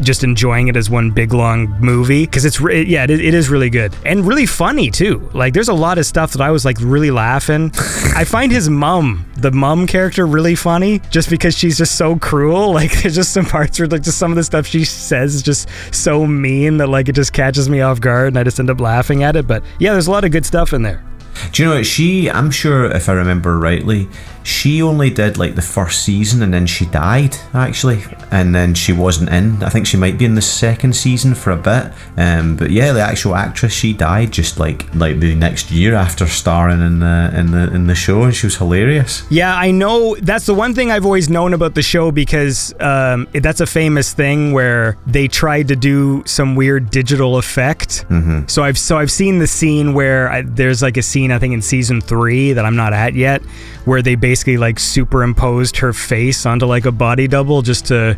just enjoying it as one big long movie because it is really good and really funny too. There's a lot of stuff that I was really laughing. I find his the mom character really funny just because she's just so cruel. There's just some parts where just some of the stuff she says is just so mean that it just catches me off guard and I just end up laughing at it. But yeah, there's a lot of good stuff in there. Do you know, I'm sure if I remember rightly, she only did the first season and then she died, actually. And then she wasn't in. I think she might be in the second season for a bit. But yeah, the actual actress, she died just the next year after starring in the show, and she was hilarious. Yeah, I know. That's the one thing I've always known about the show because that's a famous thing where they tried to do some weird digital effect. Mm-hmm. So I've seen the scene where there's a scene, I think in season 3 that I'm not at yet, where they basically superimposed her face onto a body double just to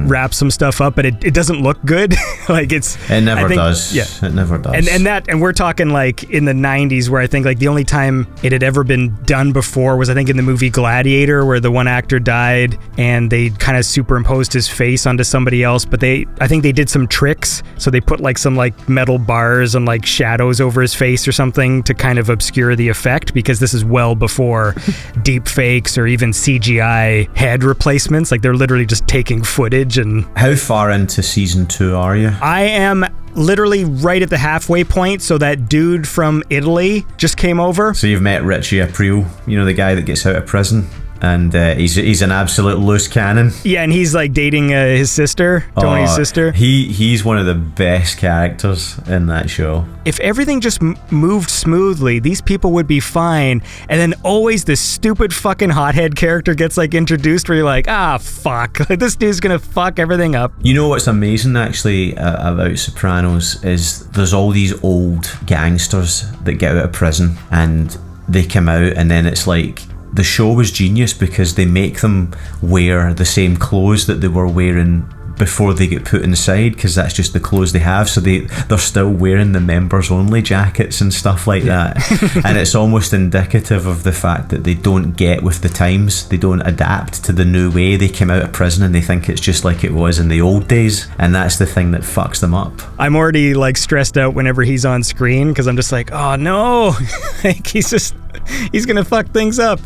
wrap some stuff up, but it doesn't look good. It never does. Yeah, it never does. And we're talking in the 90s where I think the only time it had ever been done before was I think in the movie Gladiator, where the one actor died and they kind of superimposed his face onto somebody else, but I think they did some tricks, so they put some metal bars and shadows over his face or something to kind of obscure the effect, because this is well before deep fakes or even CGI head replacements. They're literally just taking footage. And how far into season 2 are you? I am literally right at the halfway point. So that dude from Italy just came over. So you've met Richie Aprile, the guy that gets out of prison. And he's an absolute loose cannon. Yeah, and he's dating his sister, Tony's sister. He's one of the best characters in that show. If everything just moved smoothly, these people would be fine. And then always this stupid fucking hothead character gets introduced where you're fuck. This dude's gonna fuck everything up. You know what's amazing actually about Sopranos is there's all these old gangsters that get out of prison and they come out, and then it's the show was genius because they make them wear the same clothes that they were wearing before they get put inside, because that's just the clothes they have. So they're still wearing the members only jackets and stuff like that. And it's almost indicative of the fact that they don't get with the times. They don't adapt to the new way. They came out of prison and they think it's just like it was in the old days, and that's the thing that fucks them up. I'm already like stressed out whenever he's on screen, because I'm just like, oh no, like he's gonna fuck things up.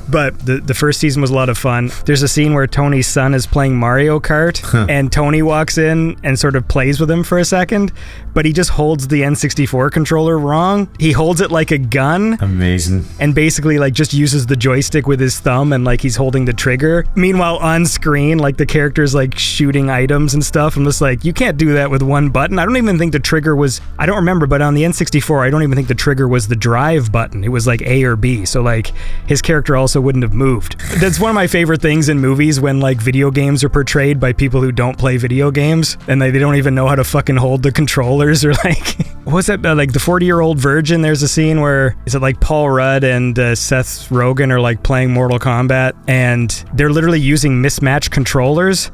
But the first season was a lot of fun. There's a scene where Tony's son is playing Mario Kart and Tony walks in and sort of plays with him for a second, but he just holds the N64 controller wrong. He holds it like a gun. Amazing. And basically like just uses the joystick with his thumb, and like he's holding the trigger. Meanwhile on screen, like the character's like shooting items and stuff. I'm just like, you can't do that with one button. I don't even think the trigger was, I don't remember, but on the N64 I don't even think the trigger was the drive button. It was like A or B, so like his character also wouldn't have moved. That's one of my favorite things in movies, when like video games are portrayed by people who don't play video games and they don't even know how to fucking hold the controllers, or like what was that, like the 40-Year-Old Virgin? There's a scene where is it like Paul Rudd and Seth Rogen are like playing Mortal Kombat, and they're literally using mismatched controllers.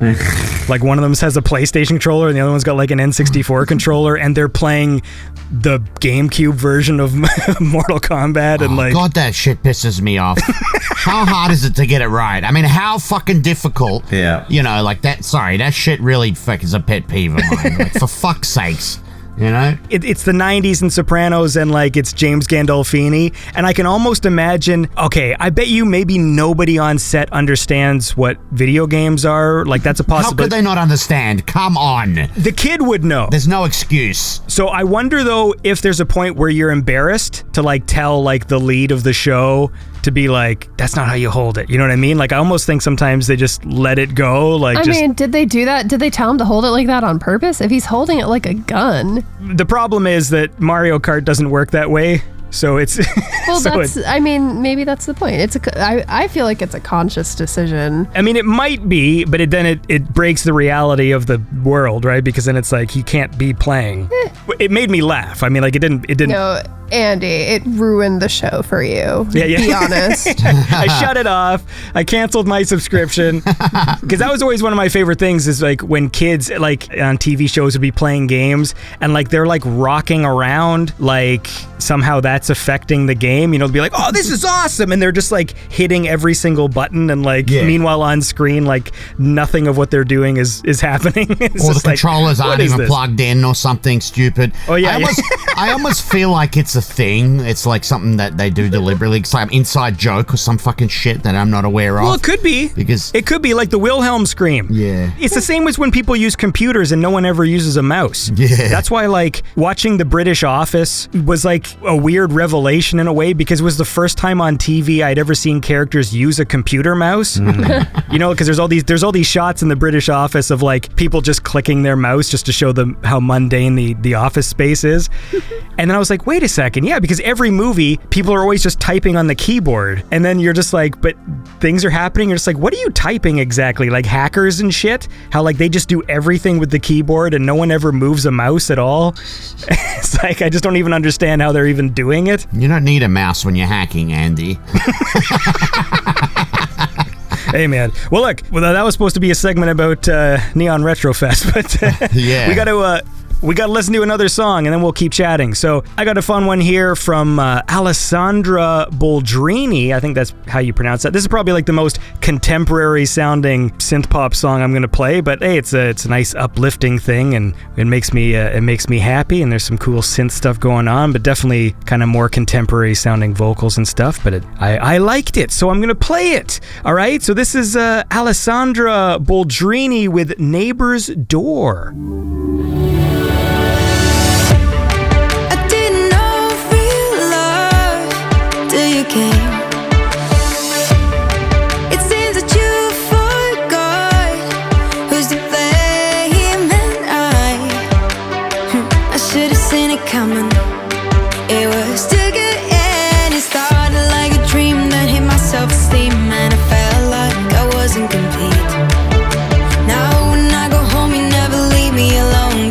Like one of them has a PlayStation controller and the other one's got like an N64 controller, and they're playing the GameCube version of Mortal Kombat. And like, God, that shit pisses me off. How hard is it to get it right? I mean, how fucking difficult? Yeah. You know, like that. Sorry, that shit really is a pet peeve of mine. Like, for fuck's sakes. You know? It's the 90s and Sopranos, and like it's James Gandolfini, and I can almost imagine, okay, I bet you maybe nobody on set understands what video games are. Like that's a possibility. How could they not understand? Come on. The kid would know. There's no excuse. So I wonder though if there's a point where you're embarrassed to like tell like the lead of the show to be like, that's not how you hold it. You know what I mean? Like I almost think sometimes they just let it go. Like I mean, did they do that? Did they tell him to hold it like that on purpose? If he's holding it like a gun. The problem is that Mario Kart doesn't work that way. So it's well, I mean, maybe that's the point. I feel like it's a conscious decision. I mean, it might be, but it breaks the reality of the world, right? Because then it's like he can't be playing. It made me laugh. I mean, like it didn't. No, Andy, it ruined the show for you. Yeah. Be honest. I shut it off. I canceled my subscription because that was always one of my favorite things. Is like when kids like on TV shows would be playing games and like they're like rocking around, like somehow that's affecting the game. You know, they'll be like, "Oh, this is awesome," and they're just like hitting every single button, and like meanwhile on screen, like nothing of what they're doing is happening. Or the controllers aren't even plugged in or something stupid. Oh yeah. I almost feel like it's a thing. It's like something that they do deliberately. It's like an inside joke or some fucking shit that I'm not aware of. Well, it could be. Because it could be like the Wilhelm scream. Yeah. It's the same as when people use computers and no one ever uses a mouse. Yeah. That's why like watching The British Office was like a weird revelation in a way, because it was the first time on TV I'd ever seen characters use a computer mouse. You know, because there's all these shots in The British Office of like people just clicking their mouse just to show them how mundane the office space is. And then I was like, wait a second, yeah, because every movie, people are always just typing on the keyboard. And then you're just like, but things are happening. You're just like, what are you typing exactly? Like hackers and shit? How like they just do everything with the keyboard and no one ever moves a mouse at all? It's like, I just don't even understand how they're even doing it. You don't need a mouse when you're hacking, Andy. Hey man, well look, that was supposed to be a segment about Neon Retrofest, but yeah, we got to listen to another song and then we'll keep chatting. So I got a fun one here from Alessandra Boldrini. I think that's how you pronounce that. This is probably like the most contemporary sounding synth pop song I'm going to play, but hey, it's a nice uplifting thing and it makes me happy, and there's some cool synth stuff going on, but definitely kind of more contemporary sounding vocals and stuff, but I liked it, so I'm going to play it. All right, so this is Alessandra Boldrini with Neighbour's Door. Came. It seems that you forgot who's to blame, and I should have seen it coming. It was too good, and it started like a dream that hit my self-esteem, and I felt like I wasn't complete. Now when I go home, you never leave me alone.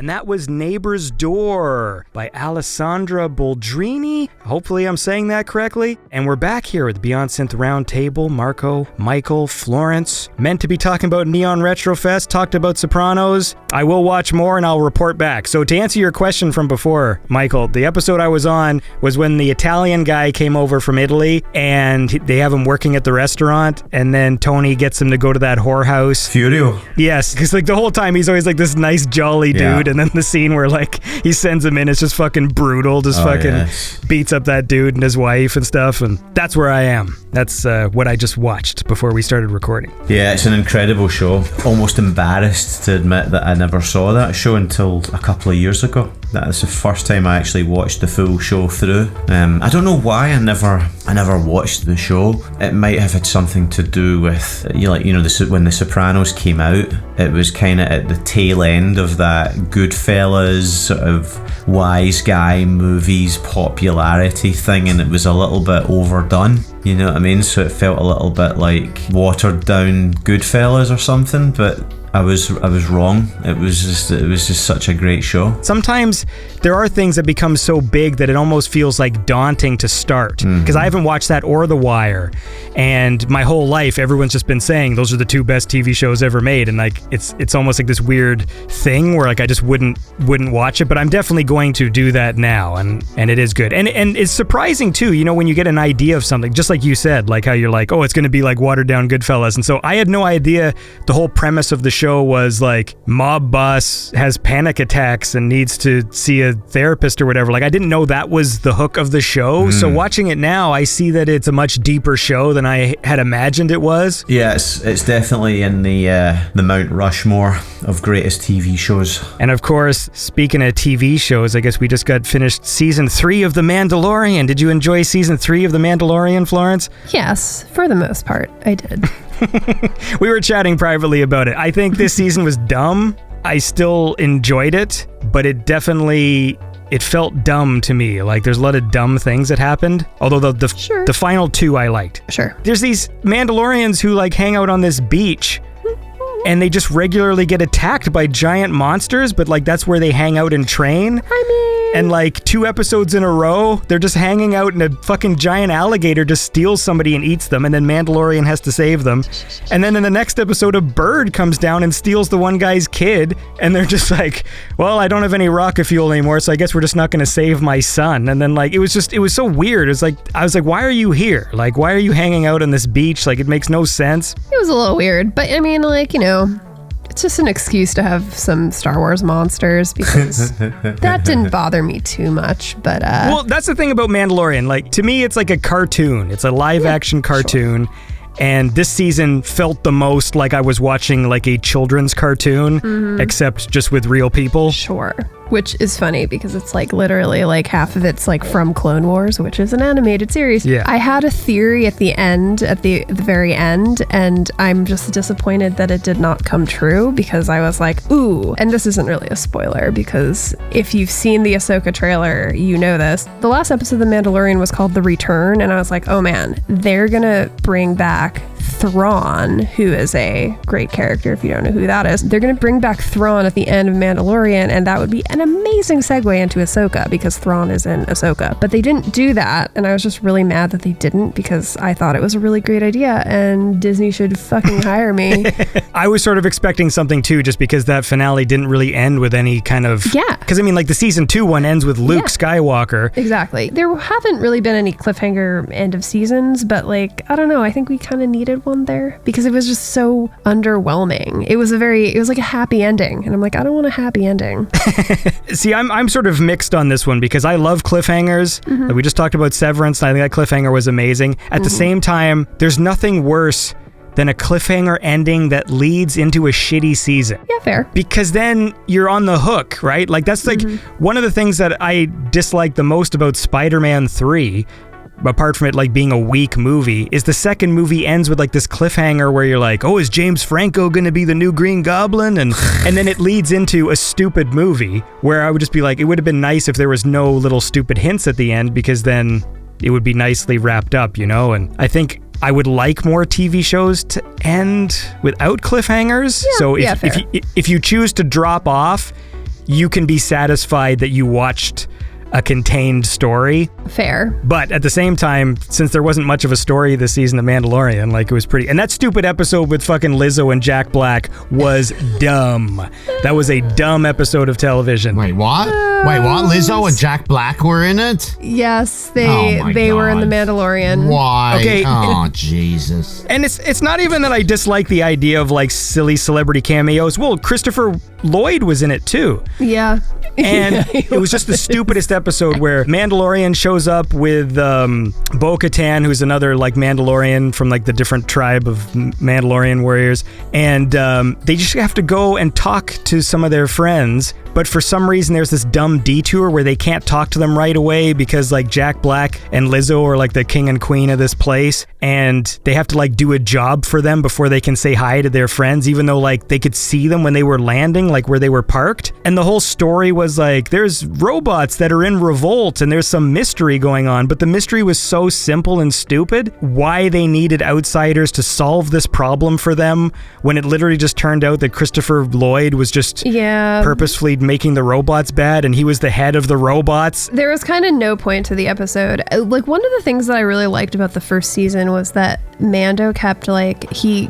And that was Neighbour's Door by Alessandra Boldrini. Hopefully I'm saying that correctly. And we're back here with the Beyond Synth Round Table. Marko, Michael, Florence. Meant to be talking about Neon Retrofest, talked about Sopranos. I will watch more and I'll report back. So to answer your question from before, Michael, the episode I was on was when the Italian guy came over from Italy and they have him working at the restaurant, and then Tony gets him to go to that whorehouse. Furio. Yes, because like the whole time he's always like this nice jolly dude, and then the scene where like he sends him in, it's just fucking brutal, just beats up that dude and his wife and stuff, and that's where I am. That's what I just watched before we started recording. Yeah, it's an incredible show. Almost embarrassed to admit that I never saw that show until a couple of years ago. That's the first time I actually watched the full show through. I don't know why I never watched the show. It might have had something to do with when the Sopranos came out. It was kind of at the tail end of that Goodfellas sort of wise guy movies popularity thing, and it was a little bit overdone. You know what I mean? So it felt a little bit like watered down Goodfellas or something, but I was wrong. It was just such a great show. Sometimes there are things that become so big that it almost feels like daunting to start. Because I haven't watched that or The Wire, and my whole life everyone's just been saying those are the two best TV shows ever made, and like it's almost like this weird thing where like I just wouldn't watch it. But I'm definitely going to do that now, and it is good. And it's surprising too, you know, when you get an idea of something, just like you said, like how you're like, oh, it's going to be like watered down Goodfellas, and so I had no idea the whole premise of the show was like mob boss has panic attacks and needs to see a therapist or whatever. Like I didn't know that was the hook of the show. So watching it now, I see that it's a much deeper show than I had imagined it was. Yes, it's definitely in the Mount Rushmore of greatest TV shows. And of course, speaking of TV shows, I guess we just got finished season 3 of The Mandalorian. Did you enjoy season 3 of The Mandalorian, Florence? Yes, for the most part, I did. We were chatting privately about it. I think this season was dumb. I still enjoyed it, but it felt dumb to me. Like there's a lot of dumb things that happened. Although the final 2 I liked. Sure. There's these Mandalorians who like hang out on this beach and they just regularly get attacked by giant monsters, but like that's where they hang out and train. And like 2 episodes in a row, they're just hanging out and a fucking giant alligator just steals somebody and eats them, and then Mandalorian has to save them. And then in the next episode, a bird comes down and steals the one guy's kid, and they're just like, well, I don't have any rocket fuel anymore, so I guess we're just not gonna save my son. And then like, it was so weird. It's like, I was like, why are you here? Like, why are you hanging out on this beach? Like, it makes no sense. It was a little weird, but I mean, like, you know, it's just an excuse to have some Star Wars monsters, because that didn't bother me too much. But well, that's the thing about Mandalorian. Like, to me, it's like a cartoon. It's a live action cartoon. Sure. And this season felt the most like I was watching like a children's cartoon, except just with real people. Sure. Which is funny because it's like literally like half of it's like from Clone Wars, which is an animated series. Yeah. I had a theory at the end, at the very end, and I'm just disappointed that it did not come true, because I was like, ooh, and this isn't really a spoiler because if you've seen the Ahsoka trailer, you know this. The last episode of The Mandalorian was called The Return, and I was like, oh man, they're gonna bring back Thrawn, who is a great character if you don't know who that is. They're going to bring back Thrawn at the end of Mandalorian, and that would be an amazing segue into Ahsoka, because Thrawn is in Ahsoka. But they didn't do that, and I was just really mad that they didn't, because I thought it was a really great idea, and Disney should fucking hire me. I was sort of expecting something too, just because that finale didn't really end with any kind of... Yeah. Because I mean, like the season 2 one ends with Luke Skywalker. Exactly. There haven't really been any cliffhanger end of seasons, but like, I don't know, I think we kind of needed one there, because it was just so underwhelming. It was like a happy ending, and I'm like, I don't want a happy ending. See, I'm sort of mixed on this one, because I love cliffhangers. We just talked about Severance, and I think that cliffhanger was amazing. At the same time, there's nothing worse than a cliffhanger ending that leads into a shitty season. Yeah, fair. Because then you're on the hook, right? Like that's like one of the things that I dislike the most about Spider-Man 3, apart from it like being a weak movie, is the second movie ends with like this cliffhanger where you're like, oh, is James Franco gonna be the new Green Goblin? And then it leads into a stupid movie where I would just be like, it would have been nice if there was no little stupid hints at the end, because then it would be nicely wrapped up, you know? And I think I would like more TV shows to end without cliffhangers. Yeah, so if you choose to drop off, you can be satisfied that you watched a contained story. Fair. But at the same time, since there wasn't much of a story this season of Mandalorian, like it was pretty... And that stupid episode with fucking Lizzo and Jack Black was dumb. That was a dumb episode of television. Wait, what? Lizzo and Jack Black were in it? Yes, they were in The Mandalorian. Why? Okay. Oh, Jesus. And it's not even that I dislike the idea of like silly celebrity cameos. Well, Christopher Lloyd was in it too. Yeah. And it was just the stupidest episode where Mandalorian shows up with Bo-Katan, who's another like Mandalorian from like the different tribe of Mandalorian warriors. And they just have to go and talk to some of their friends. But for some reason, there's this dumb detour where they can't talk to them right away because like Jack Black and Lizzo are like the king and queen of this place. And they have to like do a job for them before they can say hi to their friends, even though like they could see them when they were landing, like where they were parked. And the whole story was like, there's robots that are in revolt and there's some mystery going on. But the mystery was so simple and stupid. Why they needed outsiders to solve this problem for them when it literally just turned out that Christopher Lloyd was just purposefully making the robots bad and he was the head of the robots. There was kind of no point to the episode. Like, one of the things that I really liked about the first season was that Mando kept like, he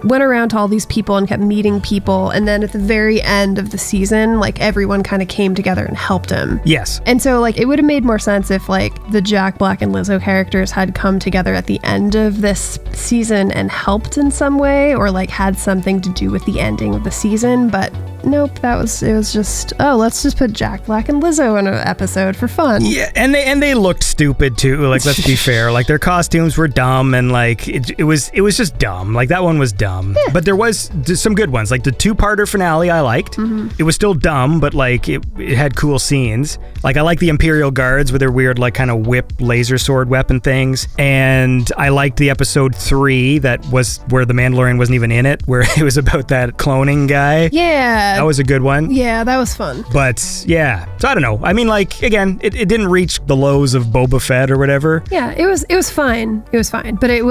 went around to all these people and kept meeting people, and then at the very end of the season, like everyone kind of came together and helped him. Yes. And so like it would have made more sense if like the Jack Black and Lizzo characters had come together at the end of this season and helped in some way, or like had something to do with the ending of the season. But nope, it was just, oh, let's just put Jack Black and Lizzo in an episode for fun. Yeah, and they looked stupid too. Like, let's be fair. Like, their costumes were dumb, and like it was just dumb. Like, that one was dumb. Yeah. But there was some good ones. Like the 2-parter finale, I liked. Mm-hmm. It was still dumb, but like it had cool scenes. Like, I like the Imperial Guards with their weird like kind of whip laser sword weapon things, and I liked the episode 3 that was where the Mandalorian wasn't even in it, where it was about that cloning guy. Yeah. That was a good one. Yeah, that was fun. But yeah, so I don't know. I mean, like, again, it didn't reach the lows of Boba Fett or whatever. Yeah, it was fine. It was fine, but it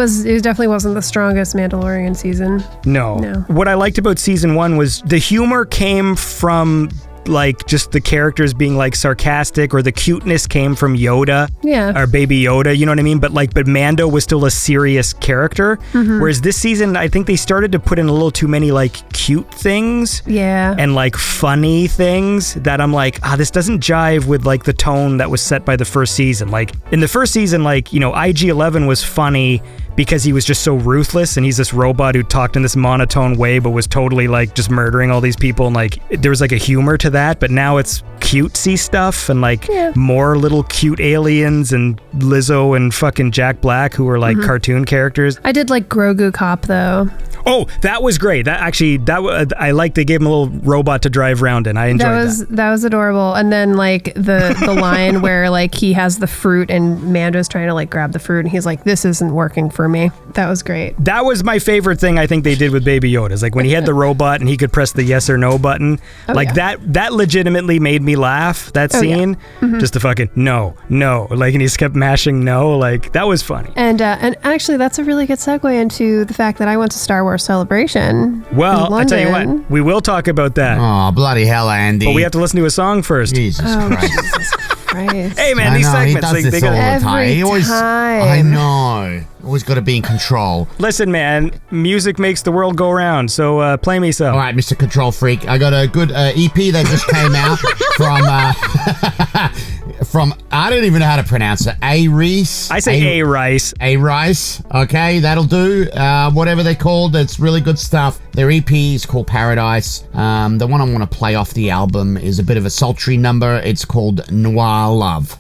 definitely wasn't the strongest Mandalorian season. No. What I liked about season 1 was the humor came from like just the characters being like sarcastic, or the cuteness came from Yoda. Yeah. Or Baby Yoda, you know what I mean? But Mando was still a serious character. Mm-hmm. Whereas this season, I think they started to put in a little too many like cute things. Yeah. And like funny things that I'm like, this doesn't jive with like the tone that was set by the first season. Like in the first season, like, you know, IG-11 was funny because he was just so ruthless, and he's this robot who talked in this monotone way but was totally like just murdering all these people, and like there was like a humor to that. But now it's cutesy stuff and like more little cute aliens and Lizzo and fucking Jack Black who were like cartoon characters. I did like Grogu Cop though. Oh, that was great. I like they gave him a little robot to drive around in. I enjoyed that. That was adorable. And then like the line where like he has the fruit and Mando's trying to like grab the fruit and he's like, this isn't working for me. That was great. That was my favorite thing I think they did with Baby Yoda. Is like when he had the robot and he could press the yes or no button. That legitimately made me laugh, that scene. Just the fucking no. Like, and he just kept mashing no. Like, that was funny. And actually that's a really good segue into the fact that I went to Star Wars Celebration. Well, I tell you what, we will talk about that. Oh, bloody hell, Andy. But we have to listen to a song first. Jesus Christ. Jesus Christ. Hey man, these segments, he does this all the time. I know. Always got to be in control. Listen, man, music makes the world go round, so play me some. All right, Mr. Control Freak. I got a good EP that just came out from I don't even know how to pronounce it. A-Reis. I say A-Reis. A-Reis. Okay, that'll do. Whatever they're called, it's really good stuff. Their EP is called Paradise. The one I want to play off the album is a bit of a sultry number. It's called Noir Love.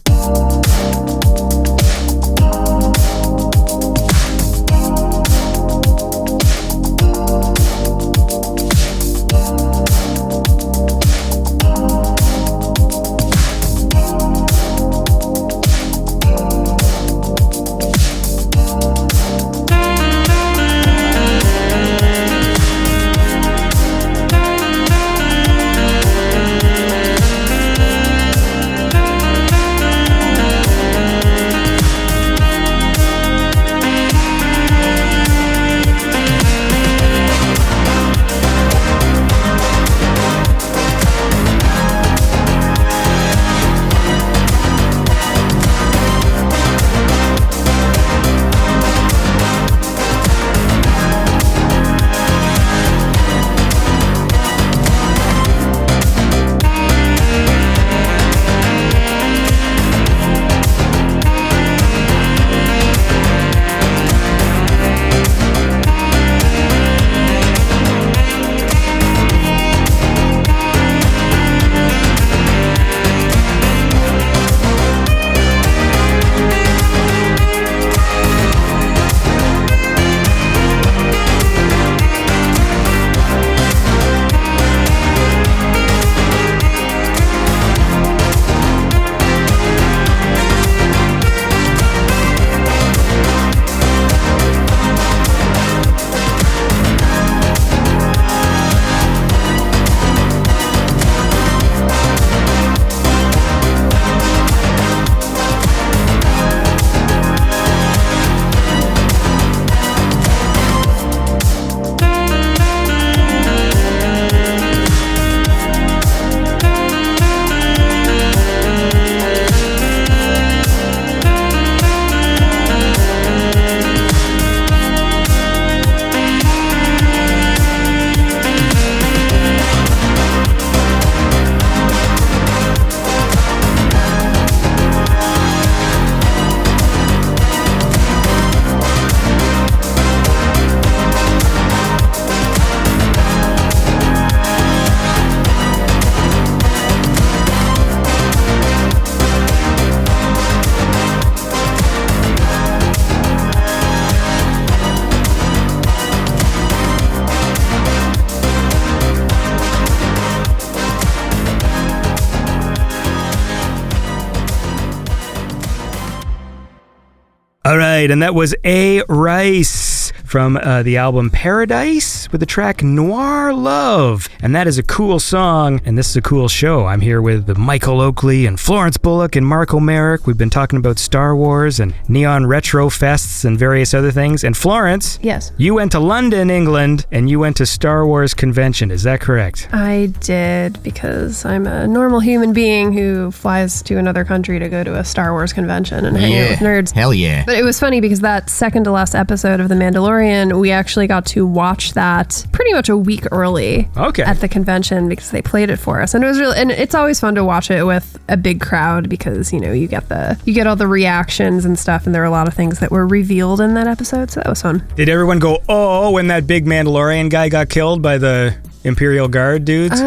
right, and that was A-Reis from the album Paradise with the track Noir Love. And that is a cool song, and this is a cool show. I'm here with Michael Oakley and Florence Bullock and Marko Merrick. We've been talking about Star Wars and neon retro fests and various other things. And Florence, Yes. you went to London, England, and you went to Star Wars convention. Is that correct? I did, because I'm a normal human being who flies to another country to go to a Star Wars convention and hang out with nerds. Hell yeah. But it was funny because that second to last episode of The Mandalorian, we actually got to watch that pretty much a week early at the convention because they played it for us. And it was really, and it's always fun to watch it with a big crowd because, you know, you get all the reactions and stuff, and there were a lot of things that were revealed in that episode, so that was fun. Did everyone go, oh, when that big Mandalorian guy got killed by the Imperial Guard dudes?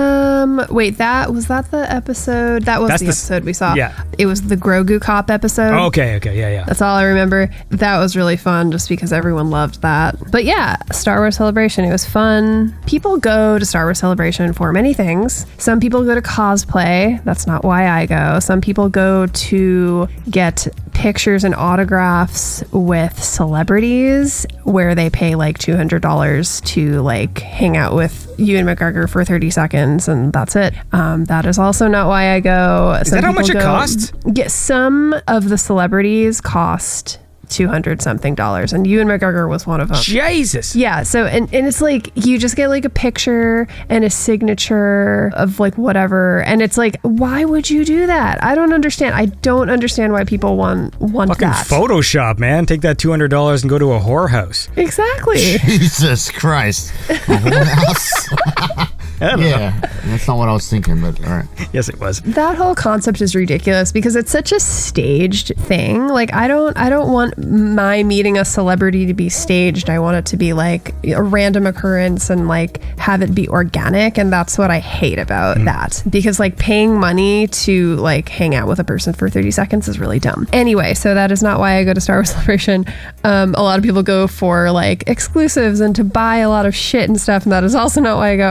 Wait, was that the episode? That was the episode we saw. Yeah. It was the Grogu Cop episode. Okay, yeah. That's all I remember. That was really fun just because everyone loved that. But yeah, Star Wars Celebration, it was fun. People go to Star Wars Celebration for many things. Some people go to cosplay. That's not why I go. Some people go to get pictures and autographs with celebrities where they pay like $200 to like hang out with Ewan McGregor for 30 seconds and that's it. That is also not why I go. Is that how much it costs? Yeah, some of the celebrities cost $200 something, and Ewan McGregor was one of them. Jesus. Yeah, so and it's like you just get like a picture and a signature of like whatever, and it's like, why would you do that? I don't understand. I don't understand why people want Fucking that. Photoshop, man. Take that $200 and go to a whorehouse. Exactly. Jesus Christ. A whorehouse? Yeah, that's not what I was thinking, but all right. Yes, it was. That whole concept is ridiculous because it's such a staged thing. Like I don't want my meeting a celebrity to be staged. I want it to be like a random occurrence and like have it be organic, and that's what I hate about that, because like paying money to like hang out with a person for 30 seconds is really dumb. Anyway, so that is not why I go to Star Wars Celebration. A lot of people go for like exclusives and to buy a lot of shit and stuff, and that is also not why I go.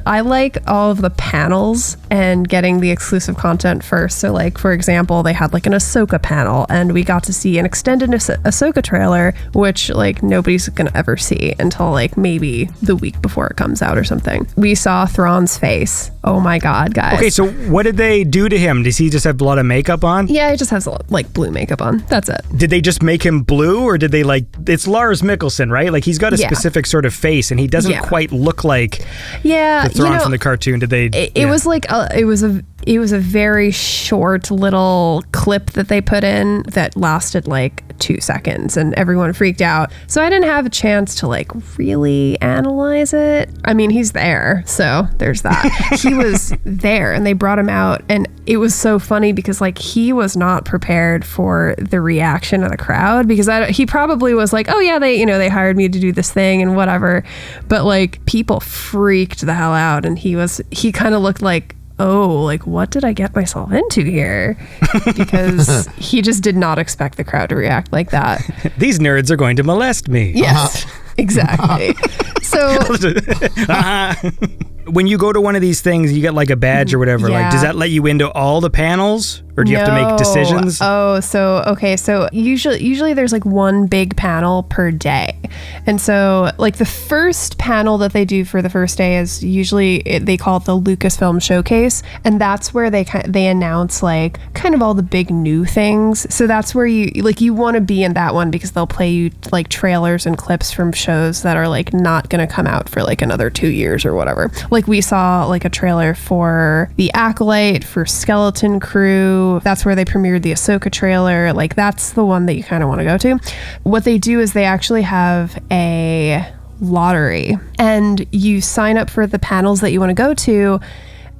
I like all of the panels and getting the exclusive content first. So like, for example, they had like an Ahsoka panel, and we got to see an extended Ahsoka trailer, which like nobody's gonna ever see until like maybe the week before it comes out or something. We saw Thrawn's face. Oh my God, guys. Okay, so what did they do to him? Does he just have a lot of makeup on? Yeah, he just has like blue makeup on. That's it. Did they just make him blue, or did they like, it's Lars Mikkelsen, right? Like he's got a specific sort of face, and he doesn't quite look like the Thrawn from the cartoon. Did they? It was like it was a very short little clip that they put in that lasted like 2 seconds, and everyone freaked out. So I didn't have a chance to like really analyze it. I mean, he's there, so there's that. He was there, and they brought him out, and it was so funny because like he was not prepared for the reaction of the crowd, because he probably was like, oh yeah, they hired me to do this thing and whatever, but like people freaked the hell out, and he kind of looked like, oh, like what did I get myself into here? Because he just did not expect the crowd to react like that. These nerds are going to molest me. Yes, exactly. So when you go to one of these things, you get like a badge or whatever. Yeah. Like, does that let you into all the panels, or do you have to make decisions? Oh, so okay. So usually there's like one big panel per day, and so like the first panel that they do for the first day is usually they call it the Lucasfilm Showcase, and that's where they announce like kind of all the big new things. So that's where you want to be in that one, because they'll play you like trailers and clips from shows that are like not going to come out for like another 2 years or whatever. Like we saw like a trailer for The Acolyte, for Skeleton Crew. That's where they premiered the Ahsoka trailer. Like that's the one that you kind of want to go to. What they do is they actually have a lottery, and you sign up for the panels that you want to go to,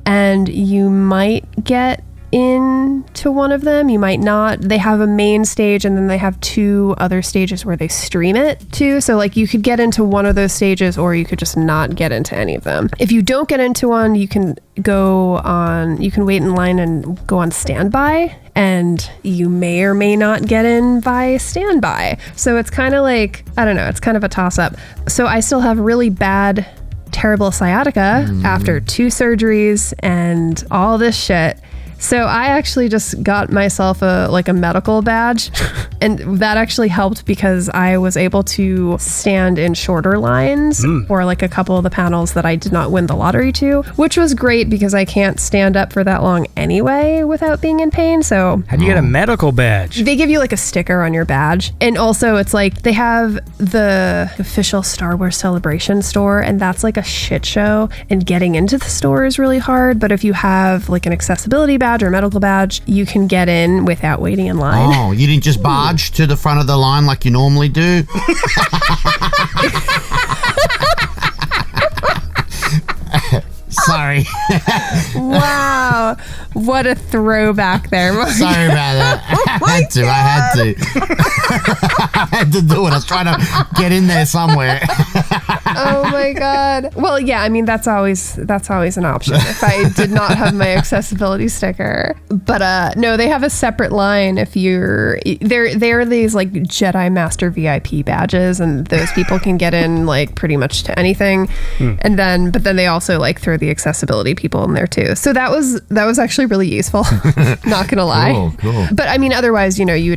and you might get into one of them, you might not. They have a main stage, and then they have 2 other stages where they stream it too. So like you could get into one of those stages, or you could just not get into any of them. If you don't get into one, you can wait in line and go on standby, and you may or may not get in by standby. So it's kind of like, I don't know, it's kind of a toss up. So I still have really bad, terrible sciatica after 2 surgeries and all this shit. So I actually just got myself a medical badge, And that actually helped because I was able to stand in shorter lines for like a couple of the panels that I did not win the lottery to, which was great because I can't stand up for that long anyway without being in pain. So How do you get a medical badge? they give you like a sticker on your badge. And also it's like they have the official Star Wars Celebration store, and that's like a shit show, and getting into the store is really hard. But if you have like an accessibility badge or a medical badge, you can get in without waiting in line. Oh, you didn't just barge to the front of the line like you normally do? Sorry. Wow, what a throwback there, Mark. Sorry about that. I had to. I had to do it. I was trying to get in there somewhere. Oh my god. Well, yeah, I mean that's always an option if I did not have my accessibility sticker. But no, they have a separate line if you're they're these like Jedi Master VIP badges, and those people can get in like pretty much to anything. And then they also like throw the accessibility people in there too. So that was actually really useful. Not gonna lie. Cool. But I mean, otherwise, you know, you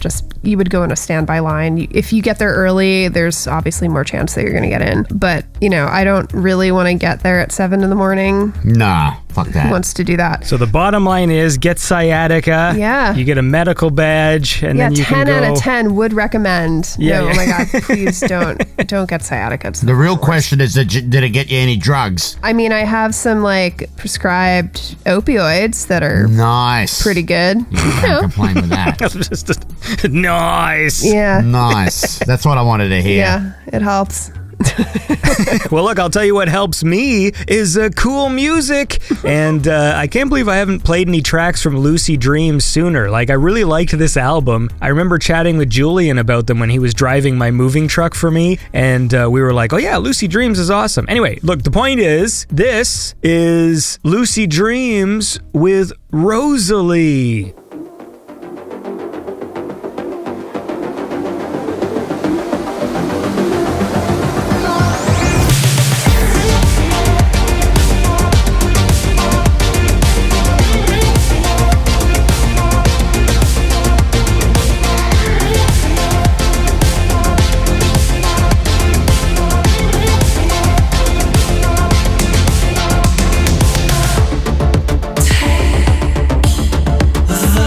would go in a standby line. If you get there early, there's obviously more chance that you're gonna get in. But you know, I don't really want to get there at 7 a.m. Nah, fuck that. Who wants to do that? So the bottom line is get sciatica. Yeah. You get a medical badge, and then you 10 can go. out of 10 would recommend. Yeah, No, yeah. oh my god, please don't get sciatica. It's The real question is, did it get you any drugs? I mean, I have some like prescribed opioids that are Nice. pretty good. You can't complain with that. Just nice. Yeah. Nice. That's what I wanted to hear. Yeah, it helps. Well, look, I'll tell you what helps me is cool music. And I can't believe I haven't played any tracks from Lucid Dreams sooner. Like, I really liked this album. I remember chatting with Julian about them when he was driving my moving truck for me. And we were like, oh yeah, Lucid Dreams is awesome. Anyway, look, the point is, this is Lucid Dreams with Rosalie. The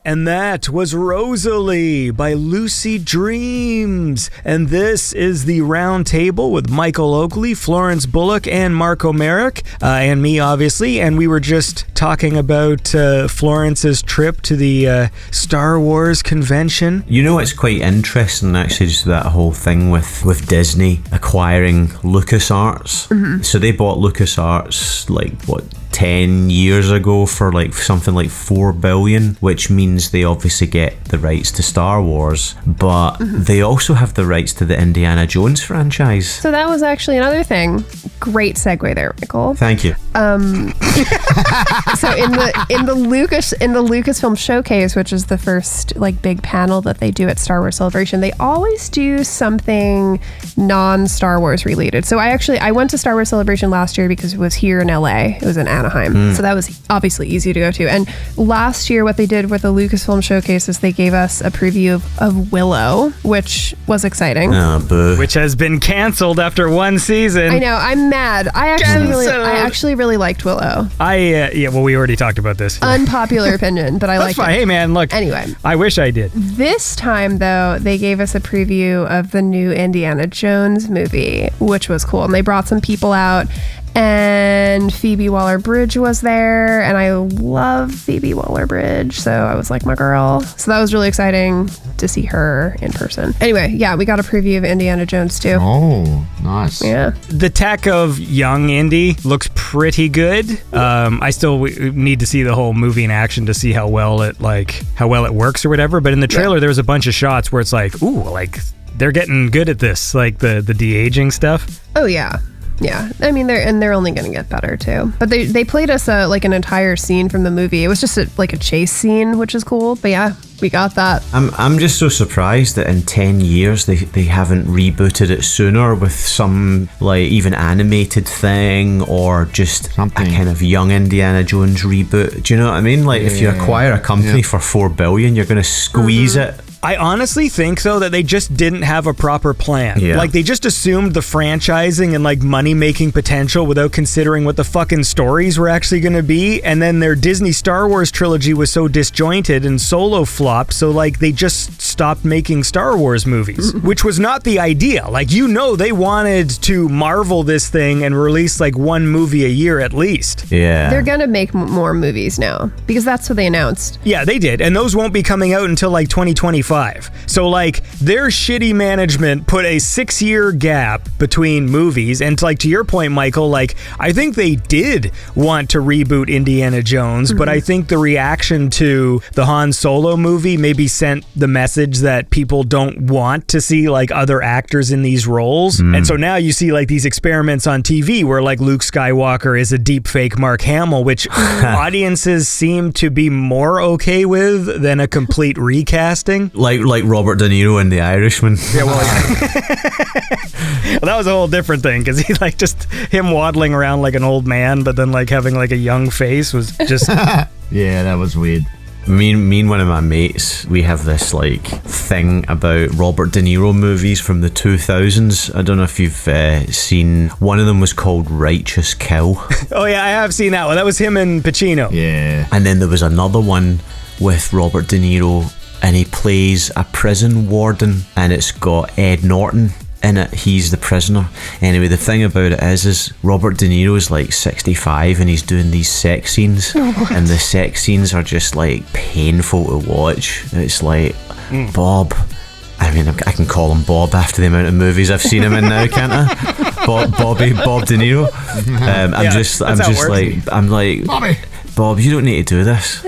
And that was Rosalie by Lucid Dreams. And this is the round table with Michael Oakley, Florence Bullock, and Marko Merrick, and me, obviously. And we were just talking about Florence's trip to the Star Wars convention. You know, it's quite interesting, actually, just that whole thing with Disney acquiring LucasArts. So they bought LucasArts, like, what, 10 years ago for like something like $4 billion, which means they obviously get the rights to Star Wars, but they also have the rights to the Indiana Jones franchise. So that was actually another thing. Great segue there, Michael. Thank you. So in the Lucasfilm Showcase, which is the first like big panel that they do at Star Wars Celebration, they always do something non-Star Wars related. So I went to Star Wars Celebration last year because it was here in LA. It was in Anaheim. So that was obviously easy to go to. And last year, what they did with the Lucasfilm Showcase is they gave us a preview of Willow, which was exciting. Oh, boo. Which has been canceled after one season. I know, I'm mad. I actually really liked Willow. Well, we already talked about this. Unpopular opinion, but I liked it. Hey, man, look. Anyway. I wish I did. This time, though, they gave us a preview of the new Indiana Jones movie, which was cool. And they brought some people out, and Phoebe Waller-Bridge was there, and I love Phoebe Waller-Bridge, so I was like, my girl. So that was really exciting to see her in person. Anyway, yeah, we got a preview of Indiana Jones too. Oh, nice. Yeah. The tech of young Indy looks pretty good. I still need to see the whole movie in action to see how well it works or whatever. But in the trailer, there was a bunch of shots where it's like, ooh, like they're getting good at this, like the de-aging stuff. Oh yeah. Yeah, I mean they're only going to get better too. But they played us like an entire scene from the movie. It was just like a chase scene, which is cool. But yeah, we got that. I'm just so surprised that in 10 years they haven't rebooted it sooner with some like even animated thing or just something. A kind of young Indiana Jones reboot. Do you know what I mean? Like if you acquire a company for $4 billion, you're going to squeeze it. I honestly think, though, that they just didn't have a proper plan. Yeah. Like, they just assumed the franchising and, like, money-making potential without considering what the fucking stories were actually going to be. And then their Disney Star Wars trilogy was so disjointed and Solo flopped, so, like, they just stopped making Star Wars movies, which was not the idea. Like, you know they wanted to Marvel this thing and release, like, one movie a year at least. Yeah. They're going to make more movies now, because that's what they announced. Yeah, they did. And those won't be coming out until, like, 2025. So, like, their shitty management put a 6-year gap between movies. And, like, to your point, Michael, like, I think they did want to reboot Indiana Jones, but I think the reaction to the Han Solo movie maybe sent the message that people don't want to see, like, other actors in these roles. And so now you see, like, these experiments on TV where, like, Luke Skywalker is a deep fake Mark Hamill, which audiences seem to be more okay with than a complete recasting. Like Robert De Niro in The Irishman. Yeah, well, that was a whole different thing because he like just him waddling around like an old man, but then like having like a young face was just. Yeah, that was weird. Me and one of my mates, we have this like thing about Robert De Niro movies from the 2000s. I don't know if you've seen. One of them was called Righteous Kill. Oh yeah, I have seen that one. That was him and Pacino. Yeah. And then there was another one with Robert De Niro, and he plays a prison warden, and it's got Ed Norton in it. He's the prisoner. Anyway, the thing about it is Robert De Niro is like 65 and he's doing these sex scenes, and the sex scenes are just like painful to watch. It's like Bob. I mean, I can call him Bob after the amount of movies I've seen him in now, can't I? Bob De Niro. I'm like, Bobby. Bob, you don't need to do this.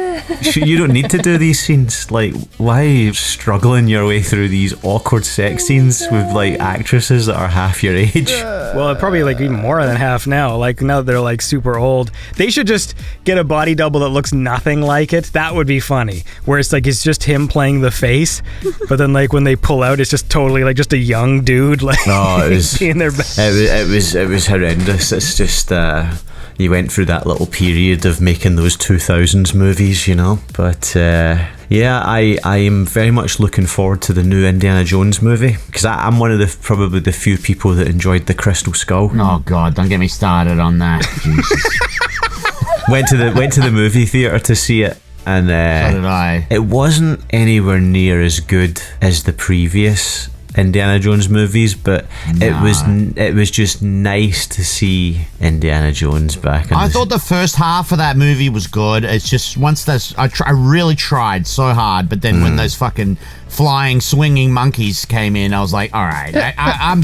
You don't need to do these scenes. Like, why are you struggling your way through these awkward sex scenes with like actresses that are half your age? Well, probably like even more than half now. Like now that they're like super old. They should just get a body double that looks nothing like it. That would be funny. Where it's like it's just him playing the face, but then like when they pull out, it's just totally like just a young dude like it was being their best. It was horrendous. It's just you went through that little period of making those 2000s movies, you know. But yeah, I am very much looking forward to the new Indiana Jones movie because I'm one of probably the few people that enjoyed the Crystal Skull. Oh God, don't get me started on that. Jesus. Went to the movie theater to see it. And So did I. It wasn't anywhere near as good as the previous Indiana Jones movies, but it was just nice to see Indiana Jones back. I thought the first half of that movie was good. It's just once I really tried so hard, but then when those fucking flying, swinging monkeys came in, I was like, all right, I'm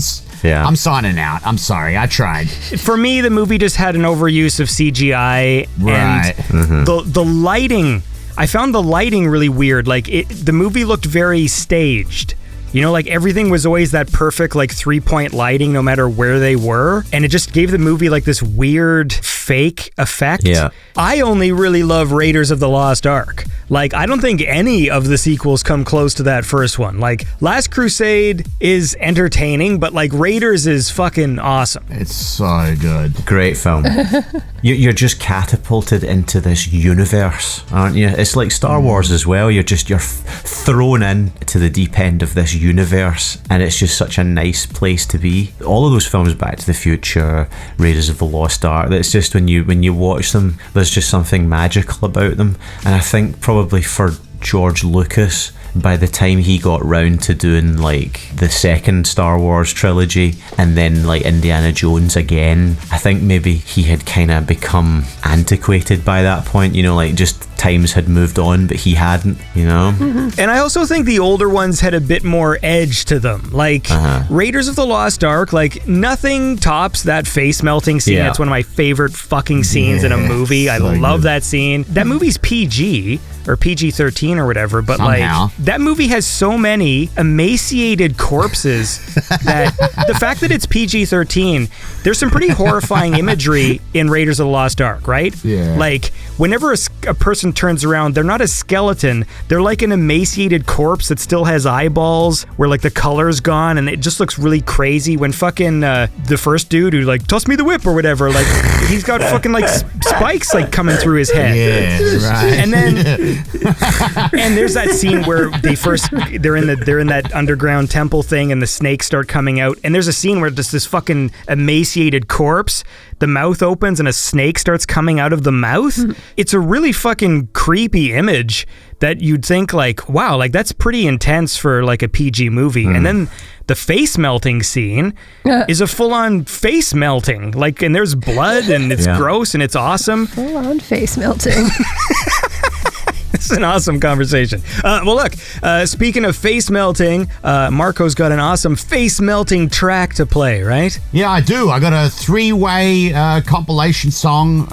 signing out. I'm sorry, I tried. For me, the movie just had an overuse of CGI, Right. and the lighting. I found the lighting really weird. Like the movie looked very staged. You know, like everything was always that perfect, like 3-point lighting, no matter where they were. And it just gave the movie like this weird fake effect. Yeah. I only really love Raiders of the Lost Ark. Like, I don't think any of the sequels come close to that first one. Like, Last Crusade is entertaining, but like Raiders is fucking awesome. It's so good. Great film. You're just catapulted into this universe, aren't you? It's like Star Wars as well. You're thrown in to the deep end of this universe, and it's just such a nice place to be. All of those films, Back to the Future, Raiders of the Lost Ark, it's just when you watch them, there's just something magical about them. And I think probably for George Lucas, by the time he got round to doing like the second Star Wars trilogy and then like Indiana Jones again, I think maybe he had kind of become antiquated by that point, you know, like just times had moved on, but he hadn't, you know. And I also think the older ones had a bit more edge to them. Like Raiders of the Lost Ark, like nothing tops that face melting scene. Yeah. It's one of my favorite fucking scenes in a movie. I love that scene. That movie's PG or PG-13 or whatever, but Somehow. like that movie has so many emaciated corpses that the fact that it's PG-13, there's some pretty horrifying imagery in Raiders of the Lost Ark, right? Yeah. Like whenever a person turns around, they're not a skeleton, they're like an emaciated corpse that still has eyeballs where like the color's gone, and it just looks really crazy. When fucking the first dude who like toss me the whip or whatever, like he's got fucking like spikes like coming through his head. Yeah, right. And then and there's that scene where they're in that underground temple thing, and the snakes start coming out, and there's a scene where just this fucking emaciated corpse, the mouth opens and a snake starts coming out of the mouth. It's a really fucking creepy image that you'd think like, wow, like that's pretty intense for like a PG movie. And then the face melting scene is a full-on face melting, like, and there's blood and it's gross and it's awesome. Full-on face melting. It's an awesome conversation. Well, look, speaking of face melting, Marko's got an awesome face melting track to play, right? Yeah, I do. I got a 3-way compilation song.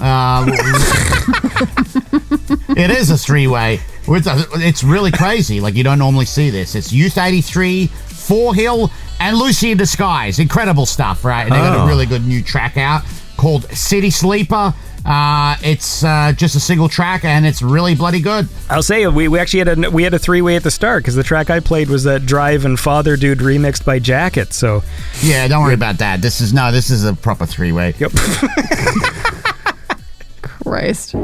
It is a 3-way. It's really crazy. Like, you don't normally see this. It's Youth 83, Forhill, and Lucy in Disguise. Incredible stuff, right? And they got a really good new track out called City Sleeper. It's just a single track, and it's really bloody good. I'll say we actually had a 3-way at the start, because the track I played was that DRYVE and FATHERDUDE remixed by Jacket. So yeah, don't worry about that. This is a proper 3-way. Yep. Christ.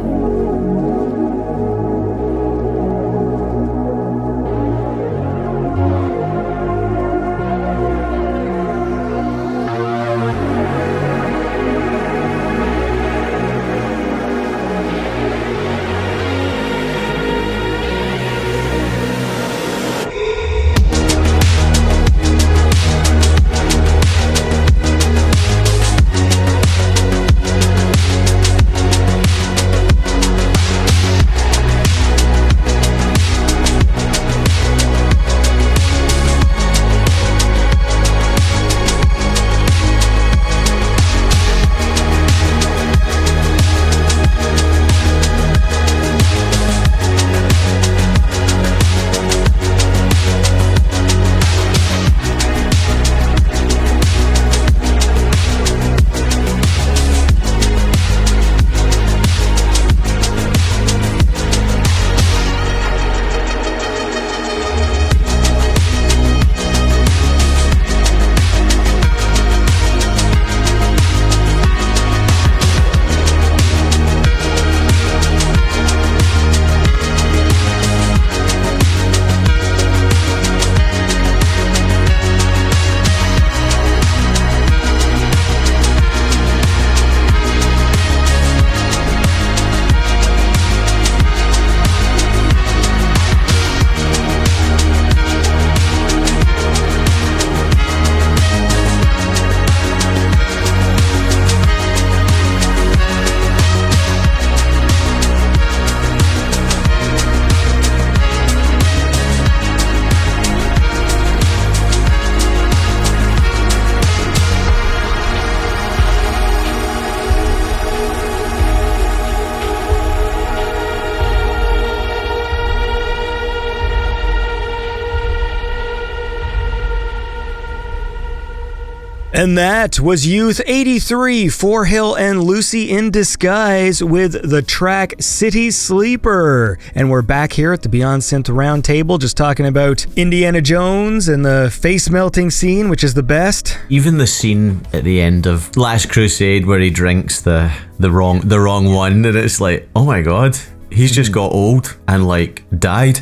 And that was Youth 83, Forhill and Lucy in Disguise with the track City Sleeper. And we're back here at the Beyond Synth Round Table just talking about Indiana Jones and the face melting scene, which is the best. Even the scene at the end of Last Crusade where he drinks the wrong one, and it's like, oh my god, he's just got old and like died.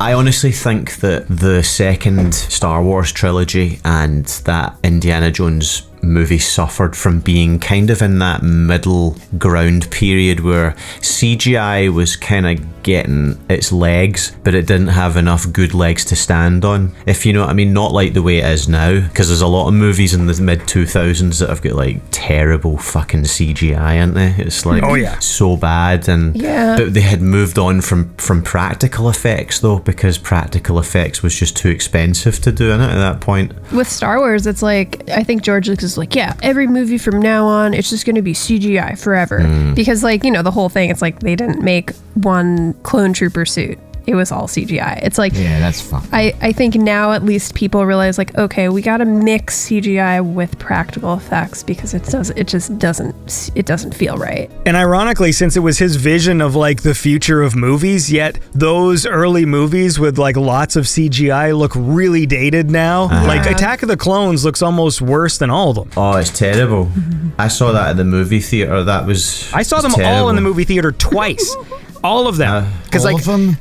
I honestly think that the second Star Wars trilogy and that Indiana Jones movie suffered from being kind of in that middle ground period where CGI was kind of getting its legs, but it didn't have enough good legs to stand on, if you know what I mean. Not like the way it is now, because there's a lot of movies in the mid 2000s that have got like terrible fucking CGI, aren't they? It's like so bad. And but they had moved on from practical effects though, because practical effects was just too expensive to do in it at that point. With Star Wars, it's like, I think George Lucas is like, yeah, every movie from now on, it's just going to be CGI forever. Because, like, you know, the whole thing, it's like they didn't make one clone trooper suit. It was all CGI. It's like, yeah, that's fun. I think now at least people realize, like, okay, we got to mix CGI with practical effects because it just doesn't feel right. And ironically, since it was his vision of like the future of movies, yet those early movies with like lots of CGI look really dated now. Like Attack of the Clones looks almost worse than all of them. Oh, it's terrible. I saw that at the movie theater. I saw them all in the movie theater twice. All of them. All of them?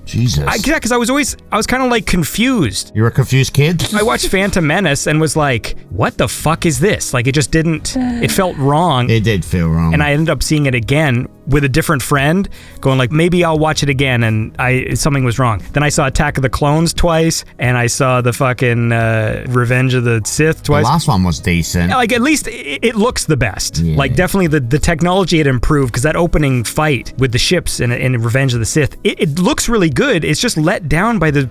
Jesus. Because I was kind of like confused. You're a confused kid? I watched Phantom Menace and was like, what the fuck is this? Like, it just didn't, it felt wrong. It did feel wrong. And I ended up seeing it again with a different friend, going like, maybe I'll watch it again, and something was wrong. Then I saw Attack of the Clones twice, and I saw the fucking Revenge of the Sith twice. The last one was decent. Like, at least it looks the best. Yeah. Like, definitely the technology had improved, because that opening fight with the ships in Revenge of the Sith, it looks really good. It's just let down by the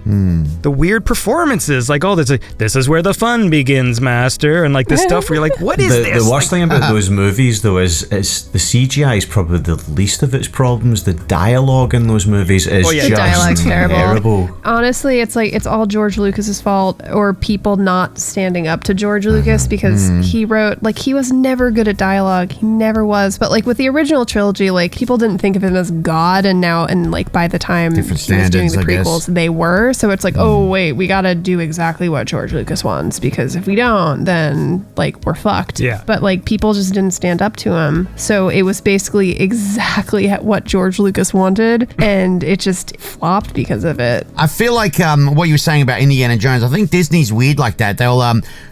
weird performances. Like, oh, this is where the fun begins, master, and like this stuff where you're like, what is this? The worst thing about those movies, though, is the CGI is probably the least of its problems. The dialogue in those movies is just the dialogue's terrible. Honestly, it's like it's all George Lucas's fault, or people not standing up to George Lucas, because he wrote, like, he was never good at dialogue. He never was. But like with the original trilogy, like people didn't think of him as God, and like by the time he was doing the prequels, they were. So it's like, oh wait, we gotta do exactly what George Lucas wants, because if we don't, then like we're fucked. Yeah. But like people just didn't stand up to him. So it was basically exactly what George Lucas wanted, and it just flopped because of it. I feel like what you were saying about Indiana Jones, I think Disney's weird like that.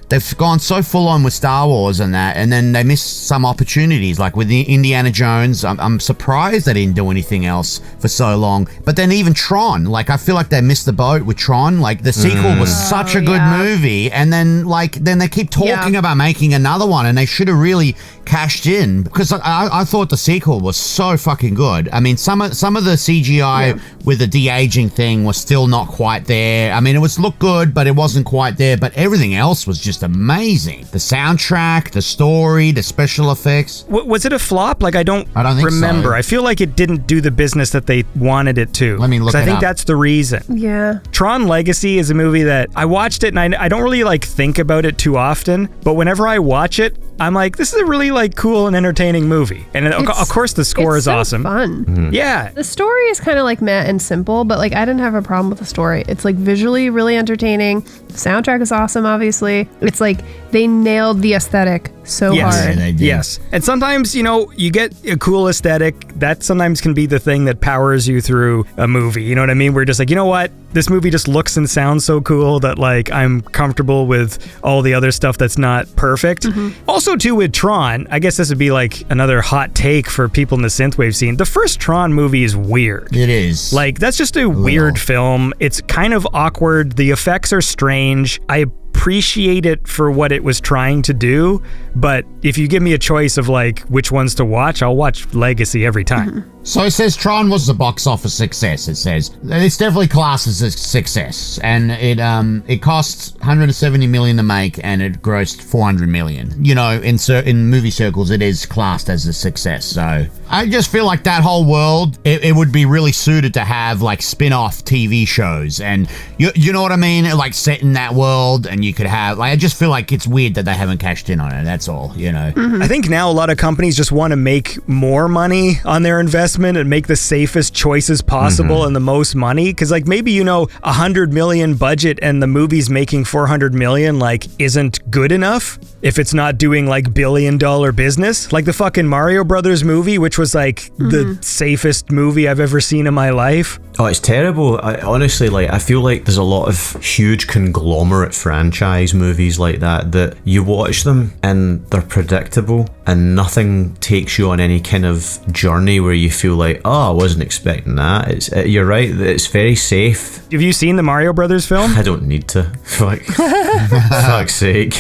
They've gone so full on with Star Wars and that, and then they missed some opportunities. Like with the Indiana Jones, I'm surprised they didn't do anything else for so long. But then even Tron, like I feel like they missed the boat with Tron. Like the sequel was such a good movie, and then they keep talking about making another one, and they should have really cashed in, because I thought the sequel was so fucking good. I mean, some of the CGI with the de-aging thing was still not quite there. I mean, it looked good, but it wasn't quite there. But everything else was just amazing. The soundtrack, the story, the special effects. Was it a flop? Like, I don't think remember. So. I feel like it didn't do the business that they wanted it to. Let me look it up. I think that's the reason. Yeah. Tron Legacy is a movie that I watched it, and I don't really like think about it too often, but whenever I watch it, I'm like, this is a really like cool and entertaining movie. And of course the score is so awesome. Fun. Yeah. The story is kind of like meh and simple, but like I didn't have a problem with the story. It's like visually really entertaining. The soundtrack is awesome, obviously. It's like they nailed the aesthetic so hard. Yeah, they did. Yes. And sometimes, you get a cool aesthetic. That sometimes can be the thing that powers you through a movie. You know what I mean? We're just like, you know what? This movie just looks and sounds so cool that like I'm comfortable with all the other stuff that's not perfect. Also too with Tron, I guess this would be like another hot take for people in the synthwave scene. The first Tron movie is weird. It is. Like that's just a weird film. It's kind of awkward. The effects are strange. I appreciate it for what it was trying to do, but if you give me a choice of like which ones to watch, I'll watch Legacy every time. So it says Tron was a box office success. It says it's definitely classed as a success, and it costs 170 million to make, and it grossed 400 million. You know, in movie circles, it is classed as a success. So I just feel like that whole world, it would be really suited to have like spin-off TV shows, and you know what I mean, like set in that world, and you could have like, I just feel like it's weird that they haven't cashed in on it. That's all, you know. I think now a lot of companies just want to make more money on their investment and make the safest choices possible and the most money. Because like maybe, you know, 100 million budget and the movie's making 400 million like isn't good enough if it's not doing like $1 billion business. Like the fucking Mario Brothers movie, which was like the safest movie I've ever seen in my life. Oh, it's terrible. Honestly, like, I feel like there's a lot of huge conglomerate franchise movies like that you watch them and they're predictable and nothing takes you on any kind of journey where you feel like, oh, I wasn't expecting that. You're right, it's very safe. Have you seen the Mario Brothers film? I don't need to. Fuck's sake.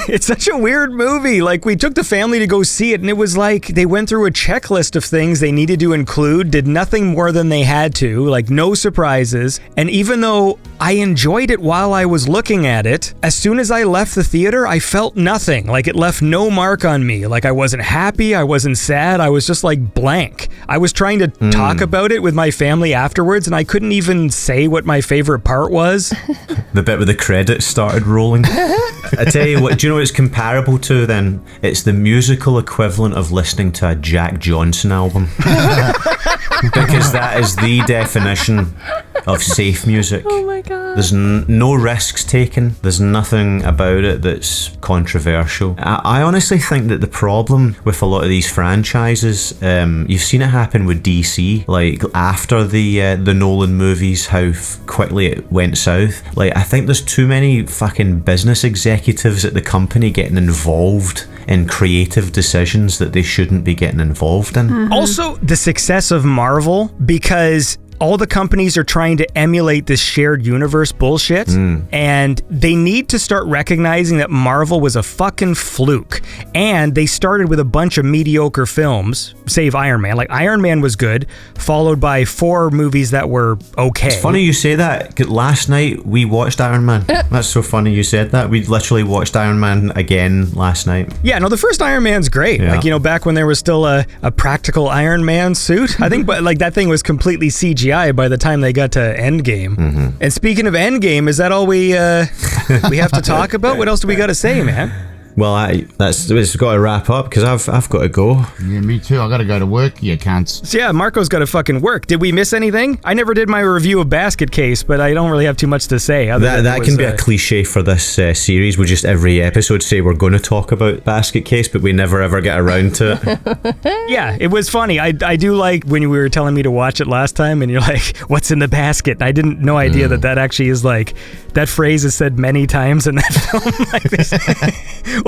It's such a weird movie. Like, we took the family to go see it, and it was like they went through a checklist of things they needed to include, did nothing more than they had to, like no surprises. And even though I enjoyed it while I was looking at it, as soon as I left the theater, I felt nothing. Like, it left no mark on me. Like, I wasn't happy, I wasn't sad, I was just like blank. I was trying to talk about it with my family afterwards, and I couldn't even say what my favorite part was. The bit where the credits started rolling. I tell you what, do you know what it's comparable to then? It's the musical equivalent of listening to a Jack Johnson album. Because that is the definition of safe music. Oh my god. There's no risks taken. There's nothing about it that's controversial. I honestly think that the problem with a lot of these franchises, you've seen it happen with DC, like after the Nolan movies, how quickly it went south. Like, I think there's too many fucking business executives at the company getting involved in creative decisions that they shouldn't be getting involved in. Also, the success of Marvel, because all the companies are trying to emulate this shared universe bullshit, and they need to start recognizing that Marvel was a fucking fluke. And they started with a bunch of mediocre films, save Iron Man. Like, Iron Man was good, followed by 4 movies that were okay. It's funny you say that. Last night we watched Iron Man. That's so funny you said that. We literally watched Iron Man again last night. Yeah, no, the first Iron Man's great. Yeah. Like, you know, back when there was still a practical Iron Man suit. I think, but like, that thing was completely CGI by the time they got to Endgame. And speaking of Endgame, is that all we have to talk about? What else do we got to say, man? Well, it's got to wrap up because I've got to go. Yeah, me too. I got to go to work, you cunts. So yeah, Marco's got to fucking work. Did we miss anything? I never did my review of Basket Case, but I don't really have too much to say. That can be a cliche for this series. We just every episode say we're going to talk about Basket Case, but we never ever get around to it. Yeah, it was funny. I do like when you were telling me to watch it last time, and you're like, "What's in the basket?" And I didn't no idea that actually is like that phrase is said many times in that film. Like this.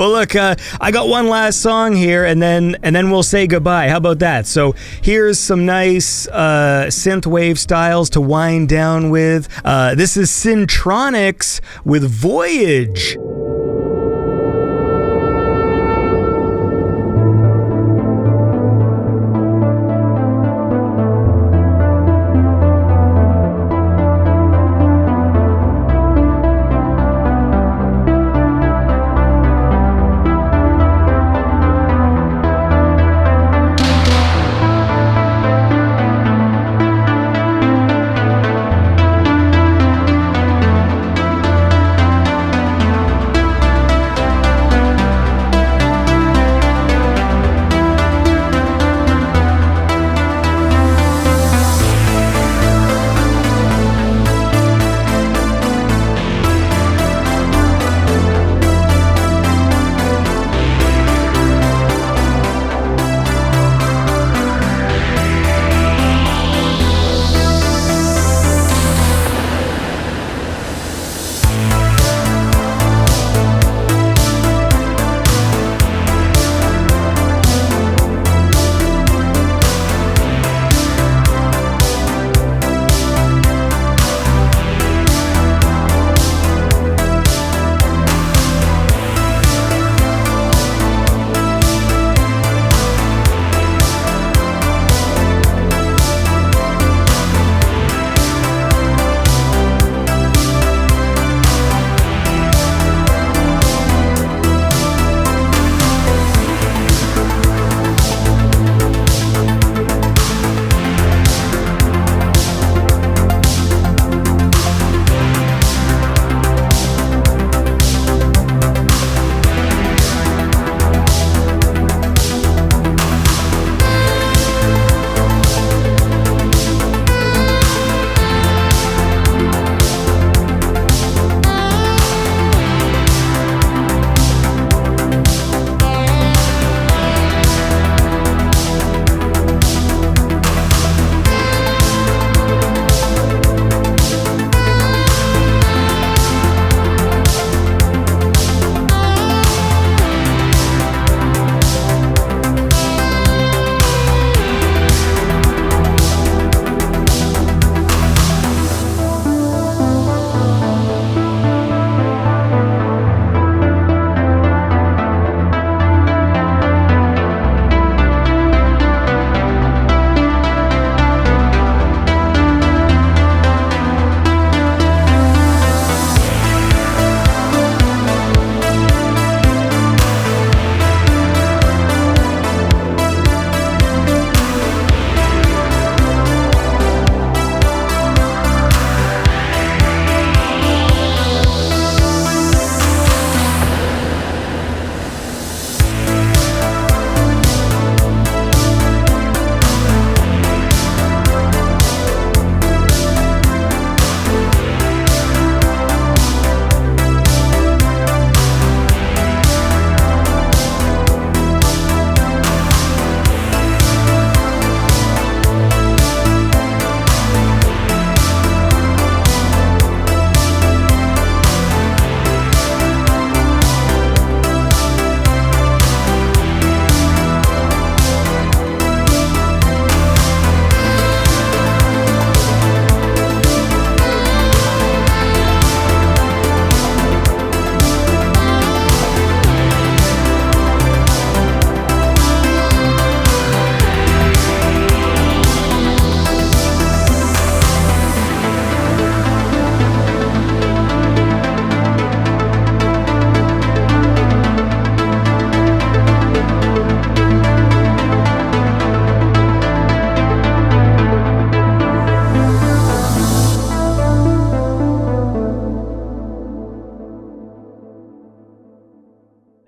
Well, look, I got one last song here, and then we'll say goodbye. How about that? So here's some nice synthwave styles to wind down with. This is Syntronix with Voyage.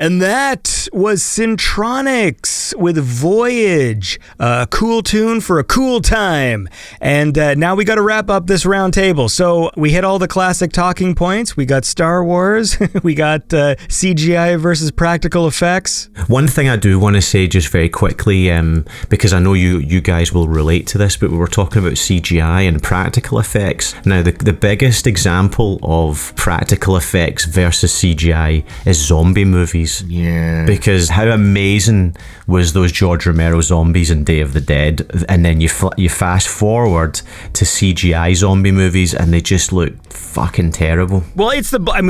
And that was Syntronix with Voyage, a cool tune for a cool time. And now we got to wrap up this round table. So we hit all the classic talking points. We got Star Wars. We got CGI versus practical effects. One thing I do want to say just very quickly, because I know you guys will relate to this, but we were talking about CGI and practical effects. Now, the biggest example of practical effects versus CGI is zombie movies. Yeah. Because how amazing was those George Romero zombies in Day of the Dead, and then you fast forward to CGI zombie movies and they just look fucking terrible. Well,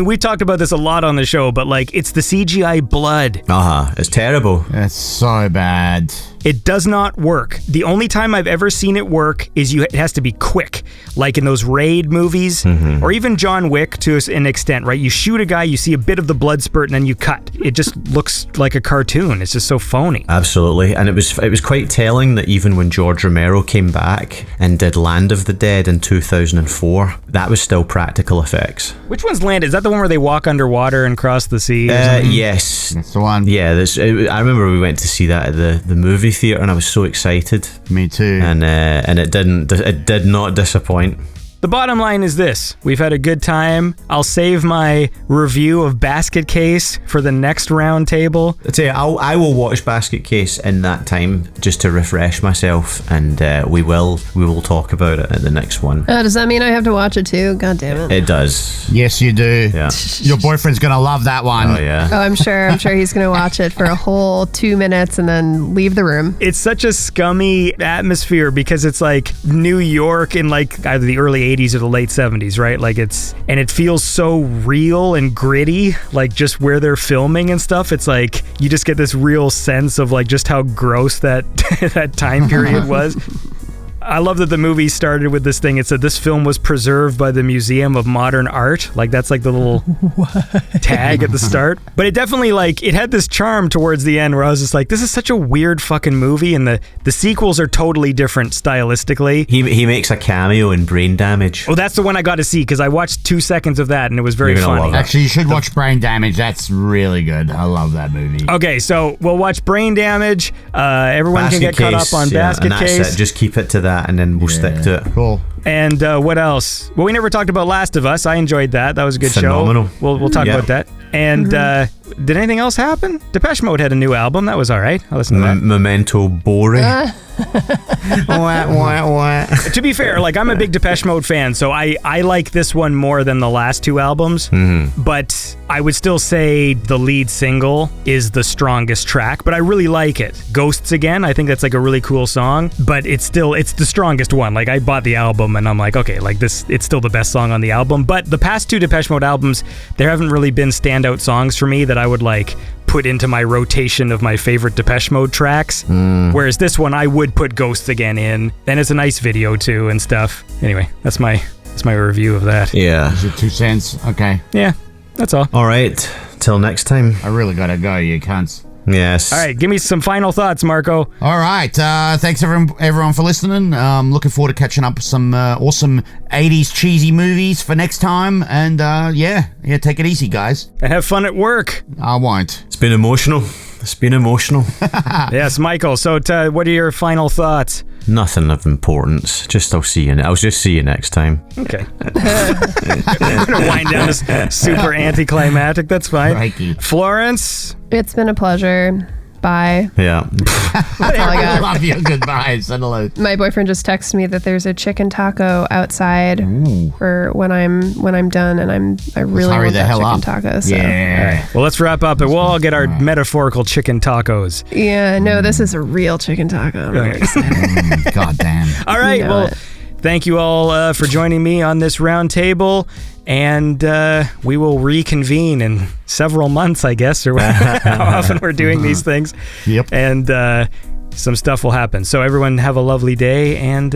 we talked about this a lot on the show, but like, it's the CGI blood. It's terrible. That's so bad. It does not work. The only time I've ever seen it work is it has to be quick, like in those Raid movies, or even John Wick to an extent, right? You shoot a guy, you see a bit of the blood spurt, and then you cut. It just looks like a cartoon. It's just so phony. Absolutely. And it was quite telling that even when George Romero came back and did Land of the Dead in 2004, that was still practical effects. Which one's Land? Is that the one where they walk underwater and cross the sea? Yes. That's the one. Yeah, I remember we went to see that at the movie theater, and I was so excited. Me too. And it did not disappoint. The bottom line is this. We've had a good time. I'll save my review of Basket Case for the next round table. I tell you, I will watch Basket Case in that time just to refresh myself, and we will talk about it at the next one. Does that mean I have to watch it too? God damn it. It does. Yes, you do. Yeah. Your boyfriend's gonna love that one. Oh yeah. Oh, I'm sure he's going to watch it for a whole 2 minutes and then leave the room. It's such a scummy atmosphere because it's like New York in like either the early 80s or the late 70s, right? Like it feels so real and gritty, like just where they're filming and stuff. It's like you just get this real sense of like just how gross that that time period was. I love that the movie started with this thing. It said this film was preserved by the Museum of Modern Art. Like that's like the little tag at the start. But it definitely it had this charm towards the end where I was just like, this is such a weird fucking movie, and the sequels are totally different stylistically. He makes a cameo in Brain Damage. Oh, that's the one I got to see because I watched 2 seconds of that and it was very You're gonna funny. love it. Actually, you should watch Brain Damage. That's really good. I love that movie. Okay, so we'll watch Brain Damage. Everyone Basket can get caught Case, up on yeah, Basket and that's Case. it. Just keep it to that, and then we'll stick to it. Cool. And what else? Well, we never talked about Last of Us. I enjoyed that. That was a good Phenomenal. show. We'll talk Yeah. about that. And did anything else happen? Depeche Mode had a new album. That was all right. I listened to that. Memento Mori. To be fair, I'm a big Depeche Mode fan, so I like this one more than the last two albums. But I would still say the lead single is the strongest track, but I really like it. Ghosts Again, I think that's a really cool song, but it's the strongest one. I bought the album and I'm like, okay, it's still the best song on the album. But the past two Depeche Mode albums, there haven't really been standout songs for me that I would put into my rotation of my favorite Depeche Mode tracks. Whereas this one, I would put Ghosts Again in. And it's a nice video too and stuff. Anyway, that's my review of that. Yeah. Is it 2 cents? Okay. Yeah, that's all. All right. Till next time. I really gotta go, you cunts. Yes. All right, give me some final thoughts, Marko. All right. Thanks everyone for listening. Looking forward to catching up with some awesome 80s cheesy movies for next time. And yeah, take it easy, guys. And have fun at work. I won't. It's been emotional. Yes, Michael. So what are your final thoughts? Nothing of importance. I'll just see you next time. Okay. I'm going to wind down this super anticlimactic. That's fine. Crikey. Florence? It's been a pleasure. Bye. Yeah. That's all I I got. love you. Goodbye. Hello. My boyfriend just texted me that there's a chicken taco outside for when I'm done, and I really hurry want the that hell chicken up. taco. So. Yeah. Well, let's wrap up and we'll all get our metaphorical chicken tacos. Yeah, no, this is a real chicken taco. I'm really excited. God damn. All right. You know Well, it. thank you all for joining me on this round table. And we will reconvene in several months, I guess, or how often we're doing these things. Yep. And some stuff will happen. So everyone have a lovely day and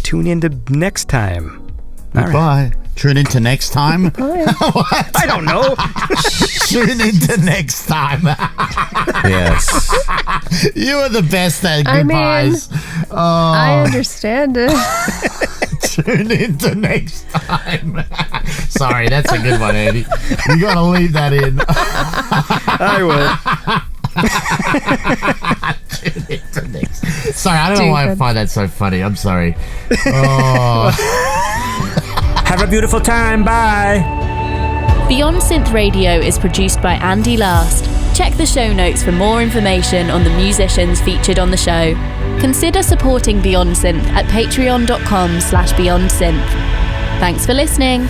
tune into next time. All right. Bye. Tune into next time. What? I don't know. Tune into next time. Yes. You are the best at I mean, goodbyes. I understand it. Tune into next time. Sorry, that's a good one, Andy. You got to leave that in. I will. Tune into next. Sorry, I don't know why I find that so funny. I'm sorry. Oh. Have a beautiful time. Bye. Beyond Synth Radio is produced by Andy Last. Check the show notes for more information on the musicians featured on the show. Consider supporting Beyond Synth at patreon.com/BeyondSynth. Thanks for listening.